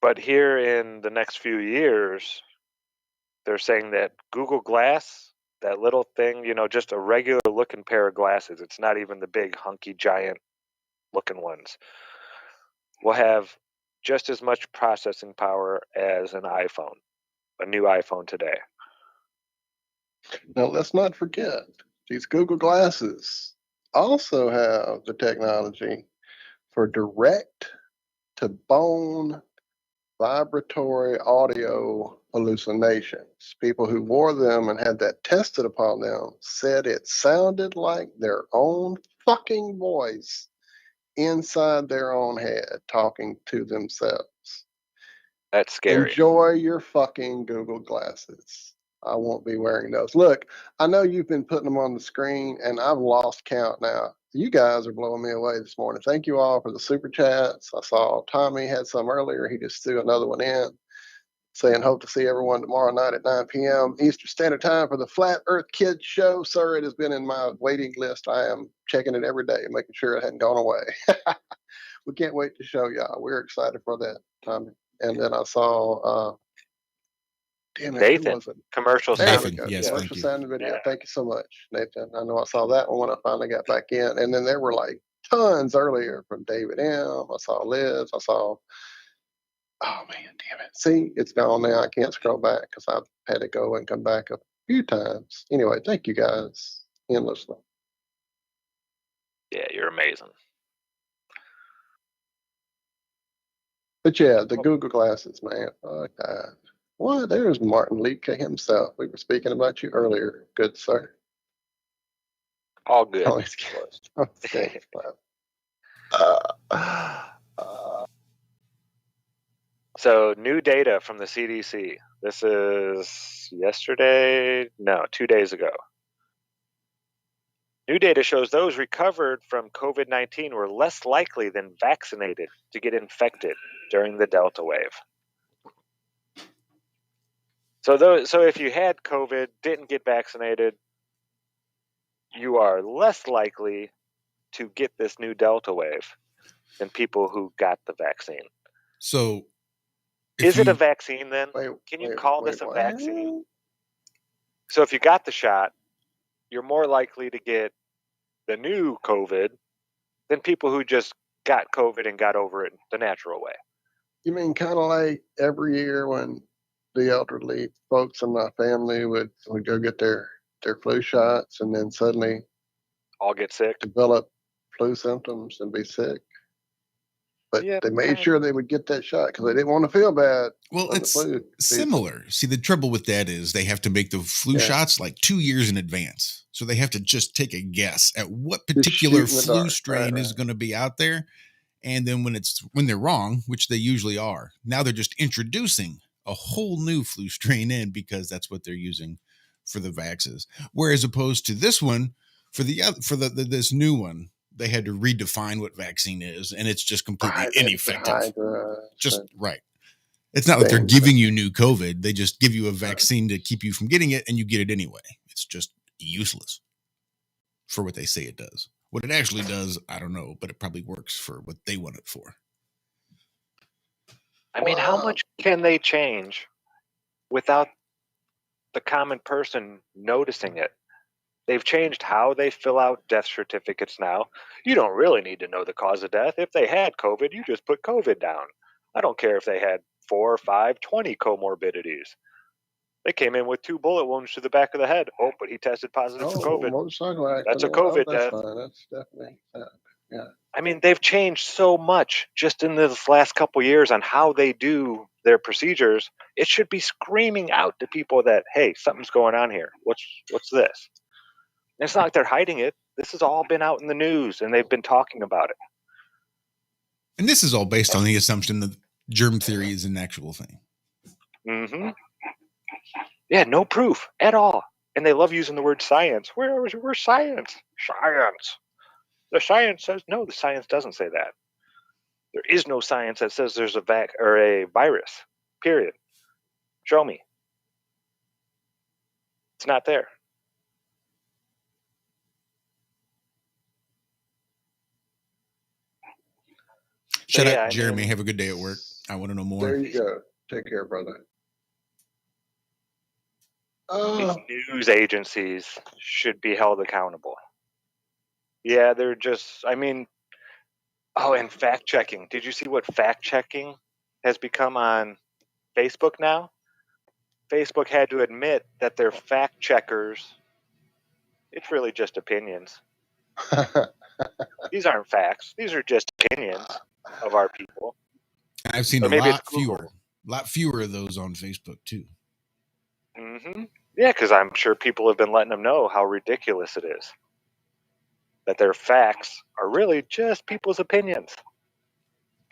But here in the next few years, they're saying that Google Glass, that little thing, just a regular looking pair of glasses, it's not even the big hunky giant looking ones, will have just as much processing power as an iPhone, a new iPhone today. Now, let's not forget, these Google Glasses also have the technology for direct-to-bone vibratory audio hallucinations. People who wore them and had that tested upon them said it sounded like their own fucking voice inside their own head talking to themselves. That's scary. Enjoy your fucking Google Glasses. I won't be wearing those. Look, I know you've been putting them on the screen, and I've lost count now. You guys are blowing me away this morning. Thank you all for the super chats. I saw Tommy had some earlier. He just threw another one in, saying, hope to see everyone tomorrow night at 9 p.m. Eastern Standard Time for the Flat Earth Kids Show. Sir, it has been in my waiting list. I am checking it every day, making sure it hadn't gone away. We can't wait to show y'all. We're excited for that, Tommy. And then I saw damn it, Nathan, who was it? commercial Nathan, sound. yes, Commercial thank you. sound and video. Yeah. Thank you so much, Nathan. I know I saw that one when I finally got back in. And then there were like tons earlier from David M. I saw Liz. I saw, oh man, damn it. See, it's gone now. I can't scroll back because I've had to go and come back a few times. Anyway, thank you guys endlessly. Yeah, you're amazing. But yeah, the Google glasses, man. Fuck that. Well, there's Martin Liedke himself. We were speaking about you earlier, good sir. All good. Always getting So, new data from the CDC. This is yesterday? No, 2 days ago. New data shows those recovered from COVID-19 were less likely than vaccinated to get infected during the Delta wave. So if you had COVID, didn't get vaccinated, you are less likely to get this new Delta wave than people who got the vaccine. So, is it a vaccine then? Can you call this a what? vaccine? So if you got the shot, you're more likely to get the new COVID than people who just got COVID and got over it the natural way. You mean kind of like every year when the elderly folks in my family would go get their flu shots and then suddenly all get sick, develop flu symptoms and be sick? But they made sure they would get that shot because they didn't want to feel bad. Well, on it's the flu season. similar. See, the trouble with that is they have to make the flu shots like 2 years in advance. So they have to just take a guess at what particular flu strain is going to be out there. And then when they're wrong, which they usually are, now they're just introducing a whole new flu strain in because that's what they're using for the vaxes. Whereas opposed to this one, for this new one, they had to redefine what vaccine is, and it's just completely ineffective. Right. It's not like they're giving you new COVID. They just give you a vaccine to keep you from getting it, and you get it anyway. It's just useless for what they say it does. What it actually does, I don't know, but it probably works for what they want it for. I mean, how much can they change without the common person noticing it? They've changed how they fill out death certificates now. You don't really need to know the cause of death. If they had COVID, you just put COVID down. I don't care if they had 4 or 5, 20 comorbidities. They came in with 2 bullet wounds to the back of the head. Oh, but he tested positive for COVID. Motorcycle accident. That's a COVID that's death. Fine. That's definitely yeah. I mean, they've changed so much just in this last couple years on how they do their procedures. It should be screaming out to people that, hey, something's going on here. What's this? And it's not like they're hiding it. This has all been out in the news, and they've been talking about it. And this is all based on the assumption that germ theory is an actual thing. Mm-hmm. Yeah, no proof at all. And they love using the word science. Where's science? Science. The science says no. The science doesn't say that. There is no science that says there's a virus. Period. Show me. It's not there. Shut up, Jeremy. Have a good day at work. I want to know more. There you go. Take care, brother. These news agencies should be held accountable. Yeah, they're just, I mean, and fact checking. Did you see what fact checking has become on Facebook now? Facebook had to admit that their fact checkers, it's really just opinions. These aren't facts. These are just opinions of our people. I've seen a lot fewer of those on Facebook too. Mm-hmm. Yeah, because I'm sure people have been letting them know how ridiculous it is. That their facts are really just people's opinions.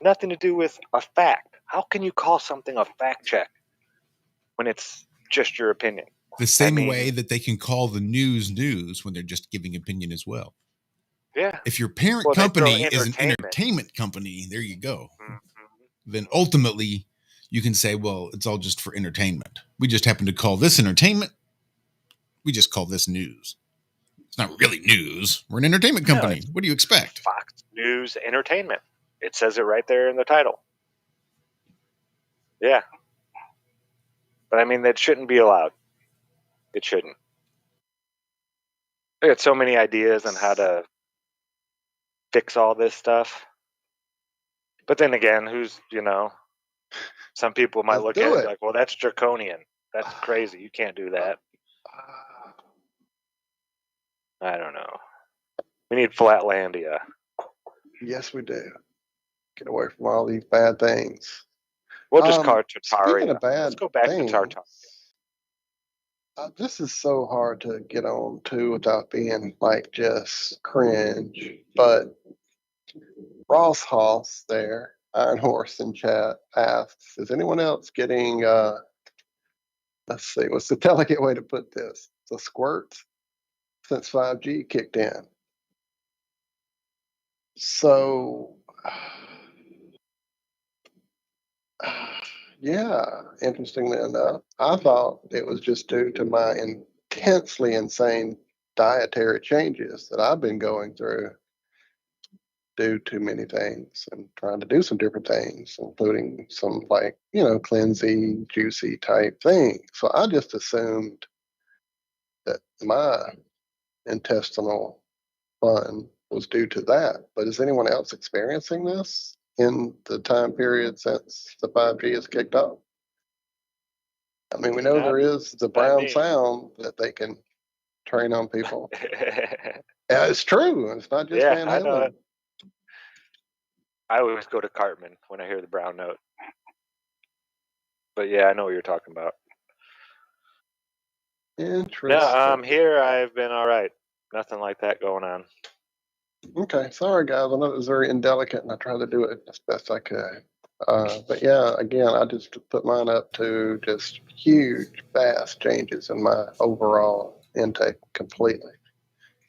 Nothing to do with a fact. How can you call something a fact check when it's just your opinion? The same way that they can call the news when they're just giving opinion as well. Yeah. If your parent company is an entertainment company, there you go. Mm-hmm. Then ultimately you can say, well, it's all just for entertainment. We just happen to call this entertainment. We just call this news. It's not really news. We're an entertainment company. What do you expect? Fox News Entertainment. It says it right there in the title. Yeah. But I mean, that shouldn't be allowed. It shouldn't. I got so many ideas on how to fix all this stuff. But then again, some people might look at it like, well, that's draconian. That's crazy. You can't do that. I don't know. We need Flatlandia. Yes, we do. Get away from all these bad things. We'll just call it Speaking Tartaria. of bad Let's go back things, to Tartaria. this is so hard to get on to without being like just cringe. But Ross Hoss there, Iron Horse in chat, asks, is anyone else getting, let's see, what's the delicate way to put this? The squirts since 5G kicked in. So, yeah, interestingly enough, I thought it was just due to my intensely insane dietary changes that I've been going through due to many things and trying to do some different things, including some like, cleansing, juicy type things. So I just assumed that my intestinal fun was due to that. But is anyone else experiencing this in the time period since the 5G has kicked off? I mean, we know there is the brown sound that they can train on people. Yeah, it's true. It's not just Van I know Halen. it. I always go to Cartman when I hear the brown note. But yeah, I know what you're talking about. Interesting. No, here I've been all right. Nothing like that going on. Okay, sorry guys. I know it was very indelicate, and I tried to do it as best I could. But yeah, again, I just put mine up to just huge, vast changes in my overall intake completely,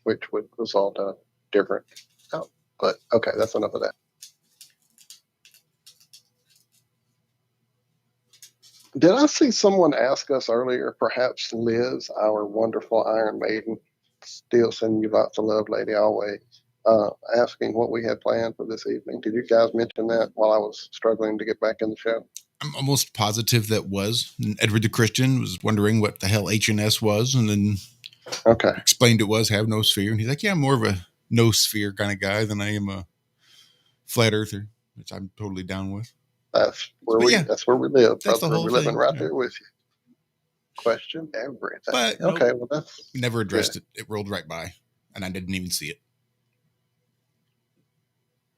which would result in a different out. But okay, that's enough of that. Did I see someone ask us earlier, perhaps Liz, our wonderful Iron Maiden, still sending you lots of love, lady, always, asking what we had planned for this evening? Did you guys mention that while I was struggling to get back in the show? I'm almost positive that was. And Edward the Christian was wondering what the hell HNS was, and then explained it was have no sphere. And he's like, yeah, I'm more of a no sphere kind of guy than I am a flat earther, which I'm totally down with. That's where that's where we live. That's the brother. whole We're living thing, right yeah. there with you. Question everything. But okay, nope, well that's never addressed it. It rolled right by, and I didn't even see it.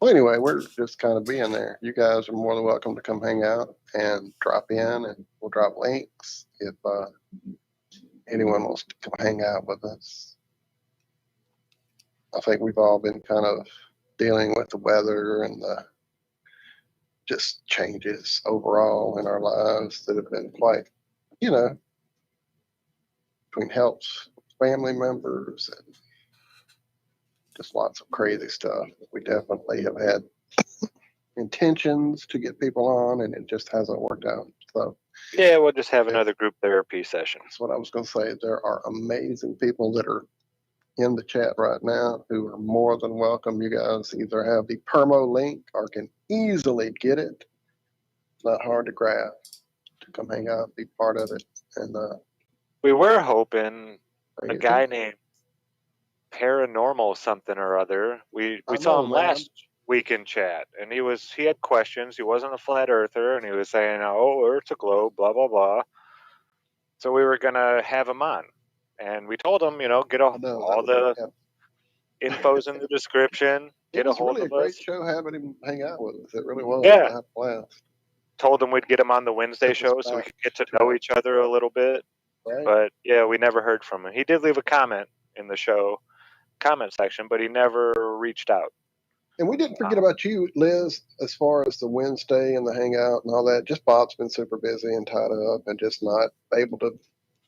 Well, anyway, we're just kind of being there. You guys are more than welcome to come hang out and drop in, and we'll drop links if anyone wants to come hang out with us. I think we've all been kind of dealing with the weather and the just changes overall in our lives that have been quite, between helps family members and just lots of crazy stuff. We definitely have had intentions to get people on, and it just hasn't worked out. So yeah, we'll just have another group therapy session. That's what I was going to say. There are amazing people that are in the chat right now who are more than welcome. You guys either have the permo link or can easily get it. It's not hard to grab to come hang out, be part of it. And we were hoping a guy named Paranormal something or other. We saw him last week in chat, and he had questions. He wasn't a flat earther, and he was saying, "Oh, Earth's a globe," blah blah blah. So we were gonna have him on, and we told him, get all the info's in the description. Get a hold of us. It was really a great show having him hang out with us. It really was. Yeah. I had a blast. Told him we'd get him on the Wednesday show so we could get to know each other a little bit. Right. But yeah, we never heard from him. He did leave a comment in the show comment section, but he never reached out. And we didn't forget about you, Liz, as far as the Wednesday and the hangout and all that. Just Bob's been super busy and tied up and just not able to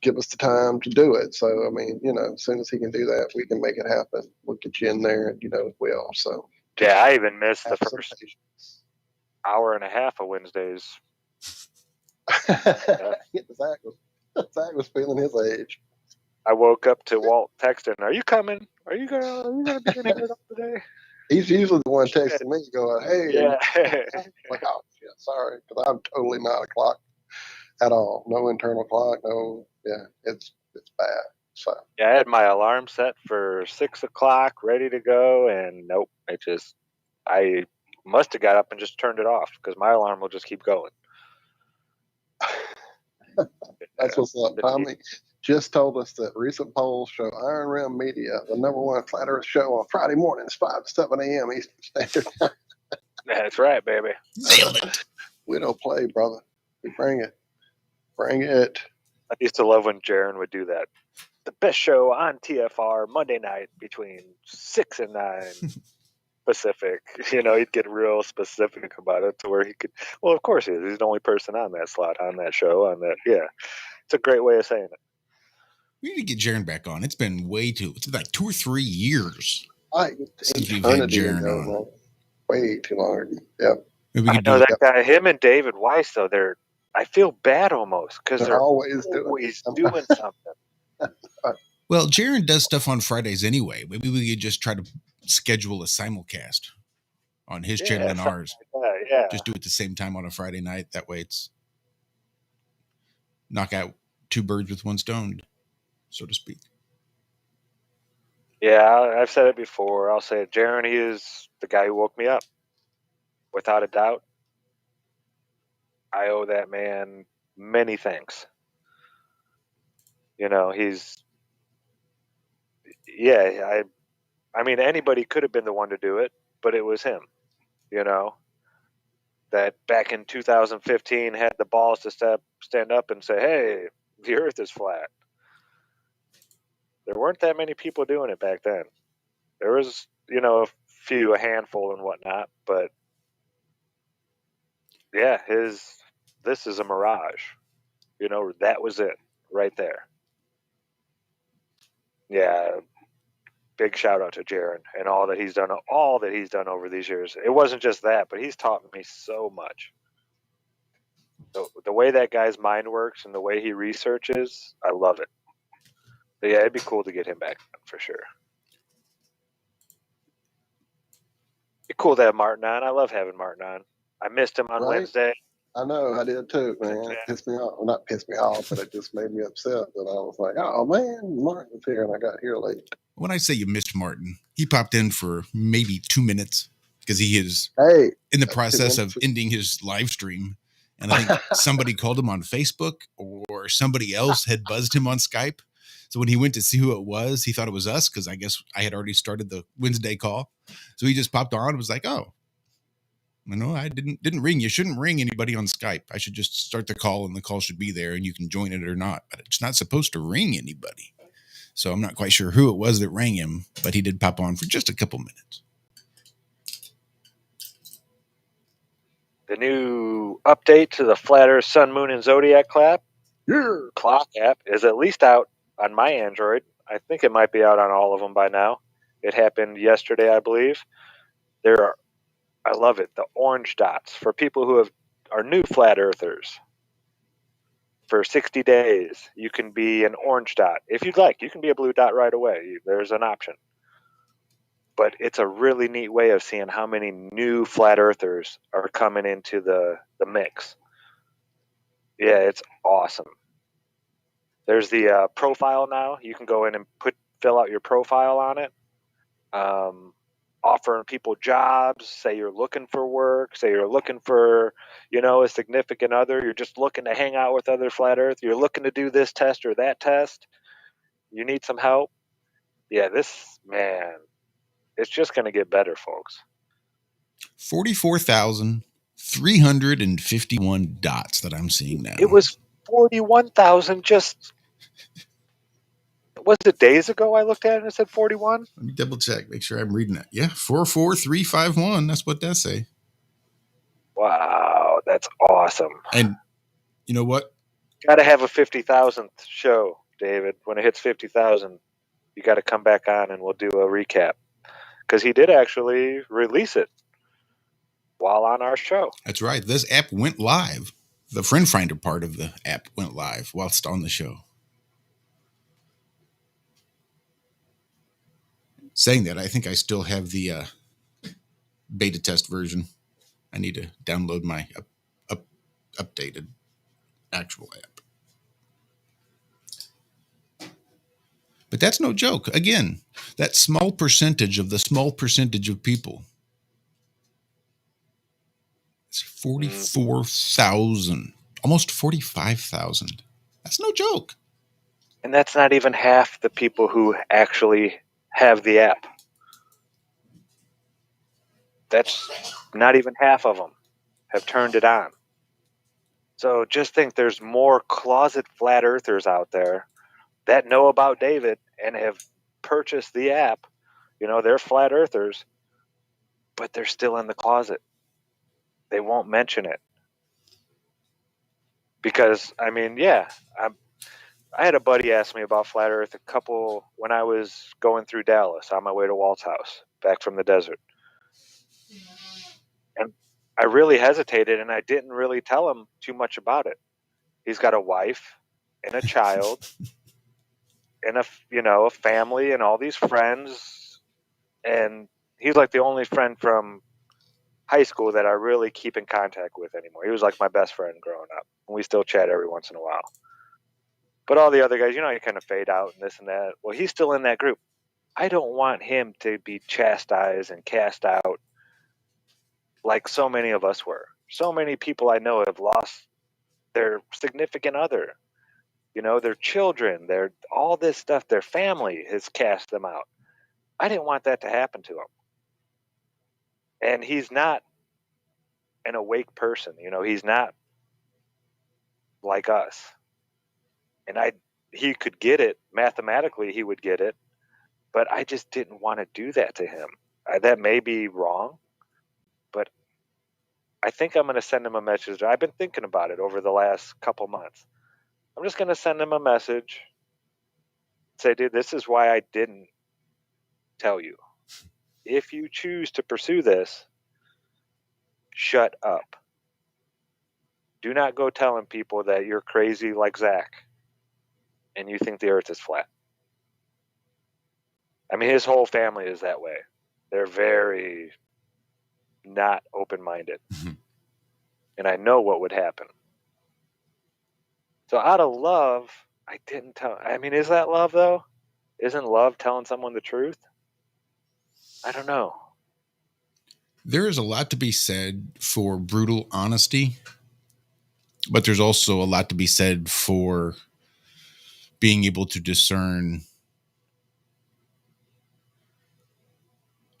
give us the time to do it. So, I mean, as soon as he can do that, we can make it happen. We'll get you in there and, we'll. So, yeah, I even missed the first hour and a half of Wednesdays. Zach was feeling his age. I woke up to Walt texting, "Are you coming? Are you gonna be in here today?" He's usually the one texting me, going, "Hey, yeah." Like, oh shit, sorry, because I'm totally not a clock at all. No internal clock. No, it's bad. So yeah, I had my alarm set for 6 o'clock, ready to go, and nope, I must have got up and just turned it off because my alarm will just keep going. That's what's up. Tommy just told us that recent polls show Iron Realm Media, the #1 flat earth show on Friday mornings, 5 to 7 a.m. Eastern Standard Time. That's right, baby. Nailed it. We don't play, brother. We bring it. Bring it. I used to love when Jaron would do that. The best show on TFR Monday night between 6 and 9 Pacific. You know, he'd get real specific about it to where he could. Well, of course he is. He's the only person on that slot, on that show, on that. Yeah, it's a great way of saying it. We need to get Jaron back on. It's been it's been like 2 or 3 years since we've had Eternity Jaron ago, on. man. Way too long. Yep. Maybe we I could know do that guy. Him and David Weiss, though, I feel bad almost because They're they're always doing something. Well, Jaron does stuff on Fridays anyway. Maybe we could just try to schedule a simulcast on his channel and ours. Like yeah. Just do it at the same time on a Friday night. That way it's knock out 2 birds with 1 stone, so to speak. Yeah, I've said it before. I'll say it. Jaron, he is the guy who woke me up. Without a doubt. I owe that man many thanks. You know, I mean, anybody could have been the one to do it, but it was him, you know, that back in 2015 had the balls to stand up and say, hey, the earth is flat. There weren't that many people doing it back then. There was, you know, a handful and whatnot, but yeah, this is a mirage. You know, that was it right there. Yeah, big shout out to Jaron and all that he's done over these years. It wasn't just that, but he's taught me so much. The way that guy's mind works and the way he researches, I love it. But yeah, it'd be cool to get him back for sure. It'd be cool to have Martin on. I love having Martin on. I missed him on Wednesday. I know, I did too, man. It pissed me off. Well, not pissed me off, but it just made me upset that I was like, oh man, Martin's here and I got here late. When I say you missed Martin, he popped in for maybe 2 minutes because he is in the process of ending his live stream. And I think somebody called him on Facebook or somebody else had buzzed him on Skype. So when he went to see who it was, he thought it was us because I guess I had already started the Wednesday call. So he just popped on and was like, oh, no, I didn't ring. You shouldn't ring anybody on Skype. I should just start the call and the call should be there and you can join it or not. But it's not supposed to ring anybody. So I'm not quite sure who it was that rang him, but he did pop on for just a couple minutes. The new update to the Flat Earth, Sun, Moon, and Zodiac clock app is at least out on my Android. I think it might be out on all of them by now. It happened yesterday, I believe. I love it, the orange dots for people who are new flat earthers. For 60 days, you can be an orange dot. If you'd like, you can be a blue dot right away. There's an option. But it's a really neat way of seeing how many new flat earthers are coming into the mix. Yeah, it's awesome. There's the profile now. You can go in and fill out your profile on it. Offering people jobs, say you're looking for work, say you're looking for, a significant other, you're just looking to hang out with other flat earth, you're looking to do this test or that test, you need some help. Yeah, it's just going to get better, folks. 44,351 dots that I'm seeing now. It was 41,000 just... Was it days ago I looked at it and it said 41? Let me double check, make sure I'm reading that. Yeah, 44351. That's what that say. Wow, that's awesome. And you know what? Got to have a 50,000th show, David. When it hits 50,000, you got to come back on and we'll do a recap. Because he did actually release it while on our show. That's right. This app went live. The Friend Finder part of the app went live whilst on the show. Saying that, I think I still have the beta test version. I need to download my updated actual app. But that's no joke. Again, that small percentage of people. It's 44,000, almost 45,000. That's no joke. And that's not even half the people who actually have the app. That's not even half of them have turned it on. So just think there's more closet flat earthers out there that know about David and have purchased the app. You know, they're flat earthers, but they're still in the closet. They won't mention it. Because, I mean, yeah, I had a buddy ask me about flat earth when I was going through Dallas on my way to Walt's house, back from the desert. And I really hesitated, and I didn't really tell him too much about it. He's got a wife and a child and a family and all these friends, and he's like the only friend from high school that I really keep in contact with anymore. He was like my best friend growing up, and we still chat every once in a while. But all the other guys, you kind of fade out and this and that. Well, he's still in that group. I don't want him to be chastised and cast out like so many of us were. So many people I know have lost their significant other, their children, all this stuff, their family has cast them out. I didn't want that to happen to him. And he's not an awake person, he's not like us. And he could get it, mathematically he would get it, but I just didn't want to do that to him. That may be wrong, but I think I'm going to send him a message. I've been thinking about it over the last couple months. I'm just going to send him a message. Say, dude, this is why I didn't tell you. If you choose to pursue this, shut up. Do not go telling people that you're crazy like Zach and you think the earth is flat. I mean, his whole family is that way. They're very not open-minded. Mm-hmm. And I know what would happen. So out of love, I didn't tell. I mean, is that love, though? Isn't love telling someone the truth? I don't know. There is a lot to be said for brutal honesty, but there's also a lot to be said for being able to discern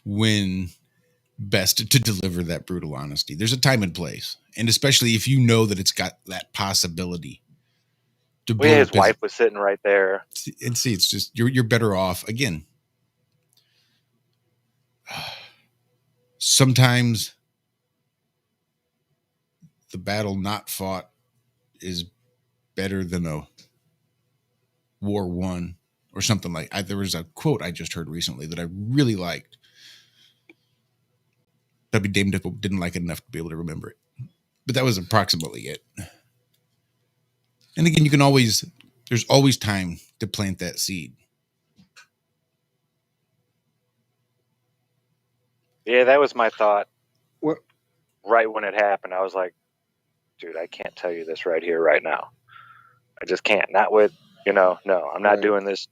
when best to deliver that brutal honesty. There's a time and place, and especially if you know that it's got that possibility to blow His up. wife was sitting right there, and see, it's just you're better off again. Sometimes the battle not fought is better than a war won, or something like. There was a quote I just heard recently that I really liked. I'd be damned if I didn't like it enough to be able to remember it. But that was approximately it. And again, there's always time to plant that seed. Yeah, that was my thought. What? Right when it happened, I was like, dude, I can't tell you this right here, right now. I just can't. Not with, no, I'm not doing this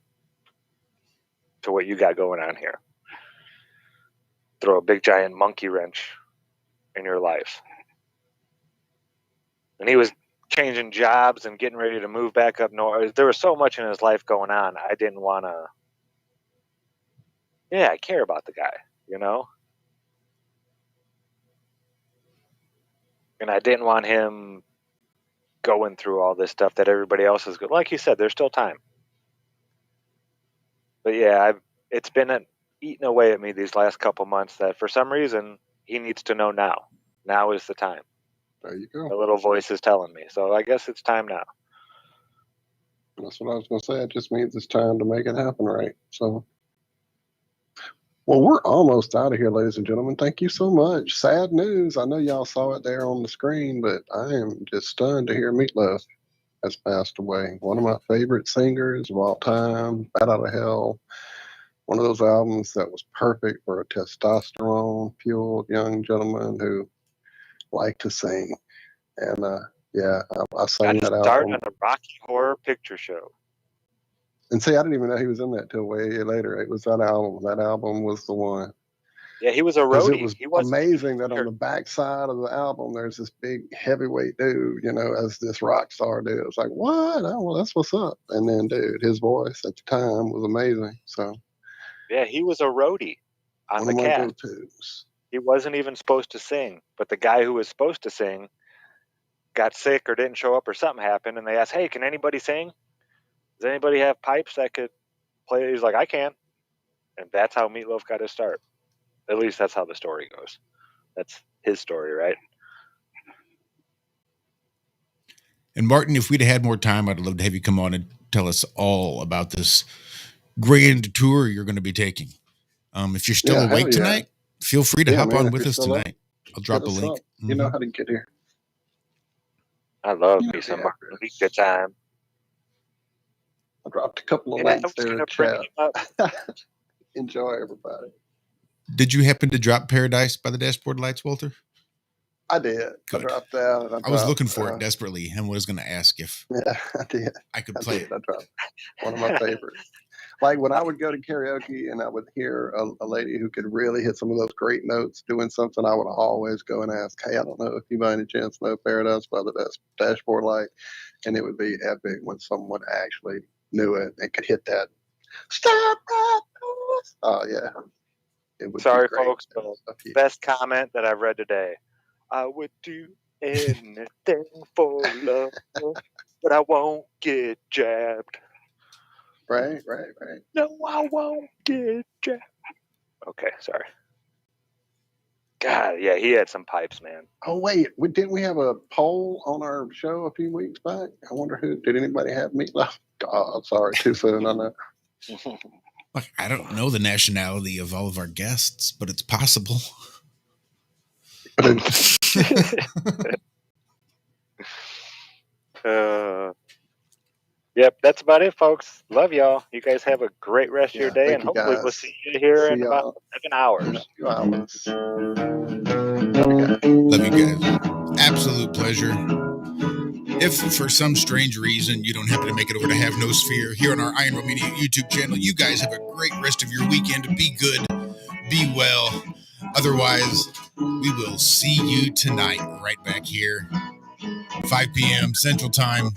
to what you got going on here. Throw a big giant monkey wrench in your life. And he was changing jobs and getting ready to move back up north. There was so much in his life going on. I didn't want to. Yeah, I care about the guy, And I didn't want him going through all this stuff that everybody else is good. Like you said, there's still time. But yeah, it's been eating away at me these last couple months that for some reason he needs to know now. Now is the time. There you go. The little voice is telling me. So I guess it's time now. That's what I was going to say. It just means it's time to make it happen, right? So, well, we're almost out of here, ladies and gentlemen. Thank you so much. Sad news. I know y'all saw it there on the screen, but I am just stunned to hear Meatloaf has passed away. One of my favorite singers of all time, Bat Out of Hell. One of those albums that was perfect for a testosterone-fueled young gentleman who liked to sing. And yeah, I sang that album. Starting on the Rocky Horror Picture Show. And see, I didn't even know he was in that till way later. It was that album. That album was the one. Yeah, he was a roadie. It was amazing that on the back side of the album, there's this big heavyweight dude, as this rock star dude. It was like, what? Oh, well, that's what's up. And then, dude, his voice at the time was amazing. So yeah, he was a roadie on the cast. Go-tos. He wasn't even supposed to sing, but the guy who was supposed to sing got sick or didn't show up or something happened, and they asked, "Hey, can anybody sing? Does anybody have pipes that could play?" He's like, "I can," and that's how Meatloaf got his start. At least that's how the story goes. That's his story, right? And Martin, if we'd had more time, I'd love to have you come on and tell us all about this grand tour you're going to be taking. If you're still awake tonight, feel free to hop on with us tonight. I'll drop a link. You know how to get here. I love me some Margarita time. I dropped a couple of links there in the chat. Enjoy, everybody. Did you happen to drop Paradise by the Dashboard Lights, Walter? I did. Good. I dropped that. I was looking for it desperately and was going to ask if I could play it. I dropped one of my favorites. Like when I would go to karaoke and I would hear a lady who could really hit some of those great notes doing something, I would always go and ask, "Hey, I don't know if you by any chance know Paradise by the Dashboard Light," and it would be epic when someone actually knew it and could hit that. Stop! Oh yeah. Sorry, folks. The best comment that I've read today. I would do anything for love, but I won't get jabbed. Right. No, I won't get jabbed. Okay, sorry. God, yeah, he had some pipes, man. Oh, wait. Didn't we have a poll on our show a few weeks back? I wonder did anybody have Meatloaf? God, sorry, too soon on that. Look, I don't know the nationality of all of our guests, but it's possible. Yep, that's about it, folks. Love y'all. You guys have a great rest of your day, and hopefully we'll see you here in about 7 hours. Love you guys. Absolute pleasure. If for some strange reason you don't happen to make it over to Have No Sphere here on our Iron Room Media YouTube channel, you guys have a great rest of your weekend. Be good, be well. Otherwise, we will see you tonight right back here, 5 p.m. Central Time.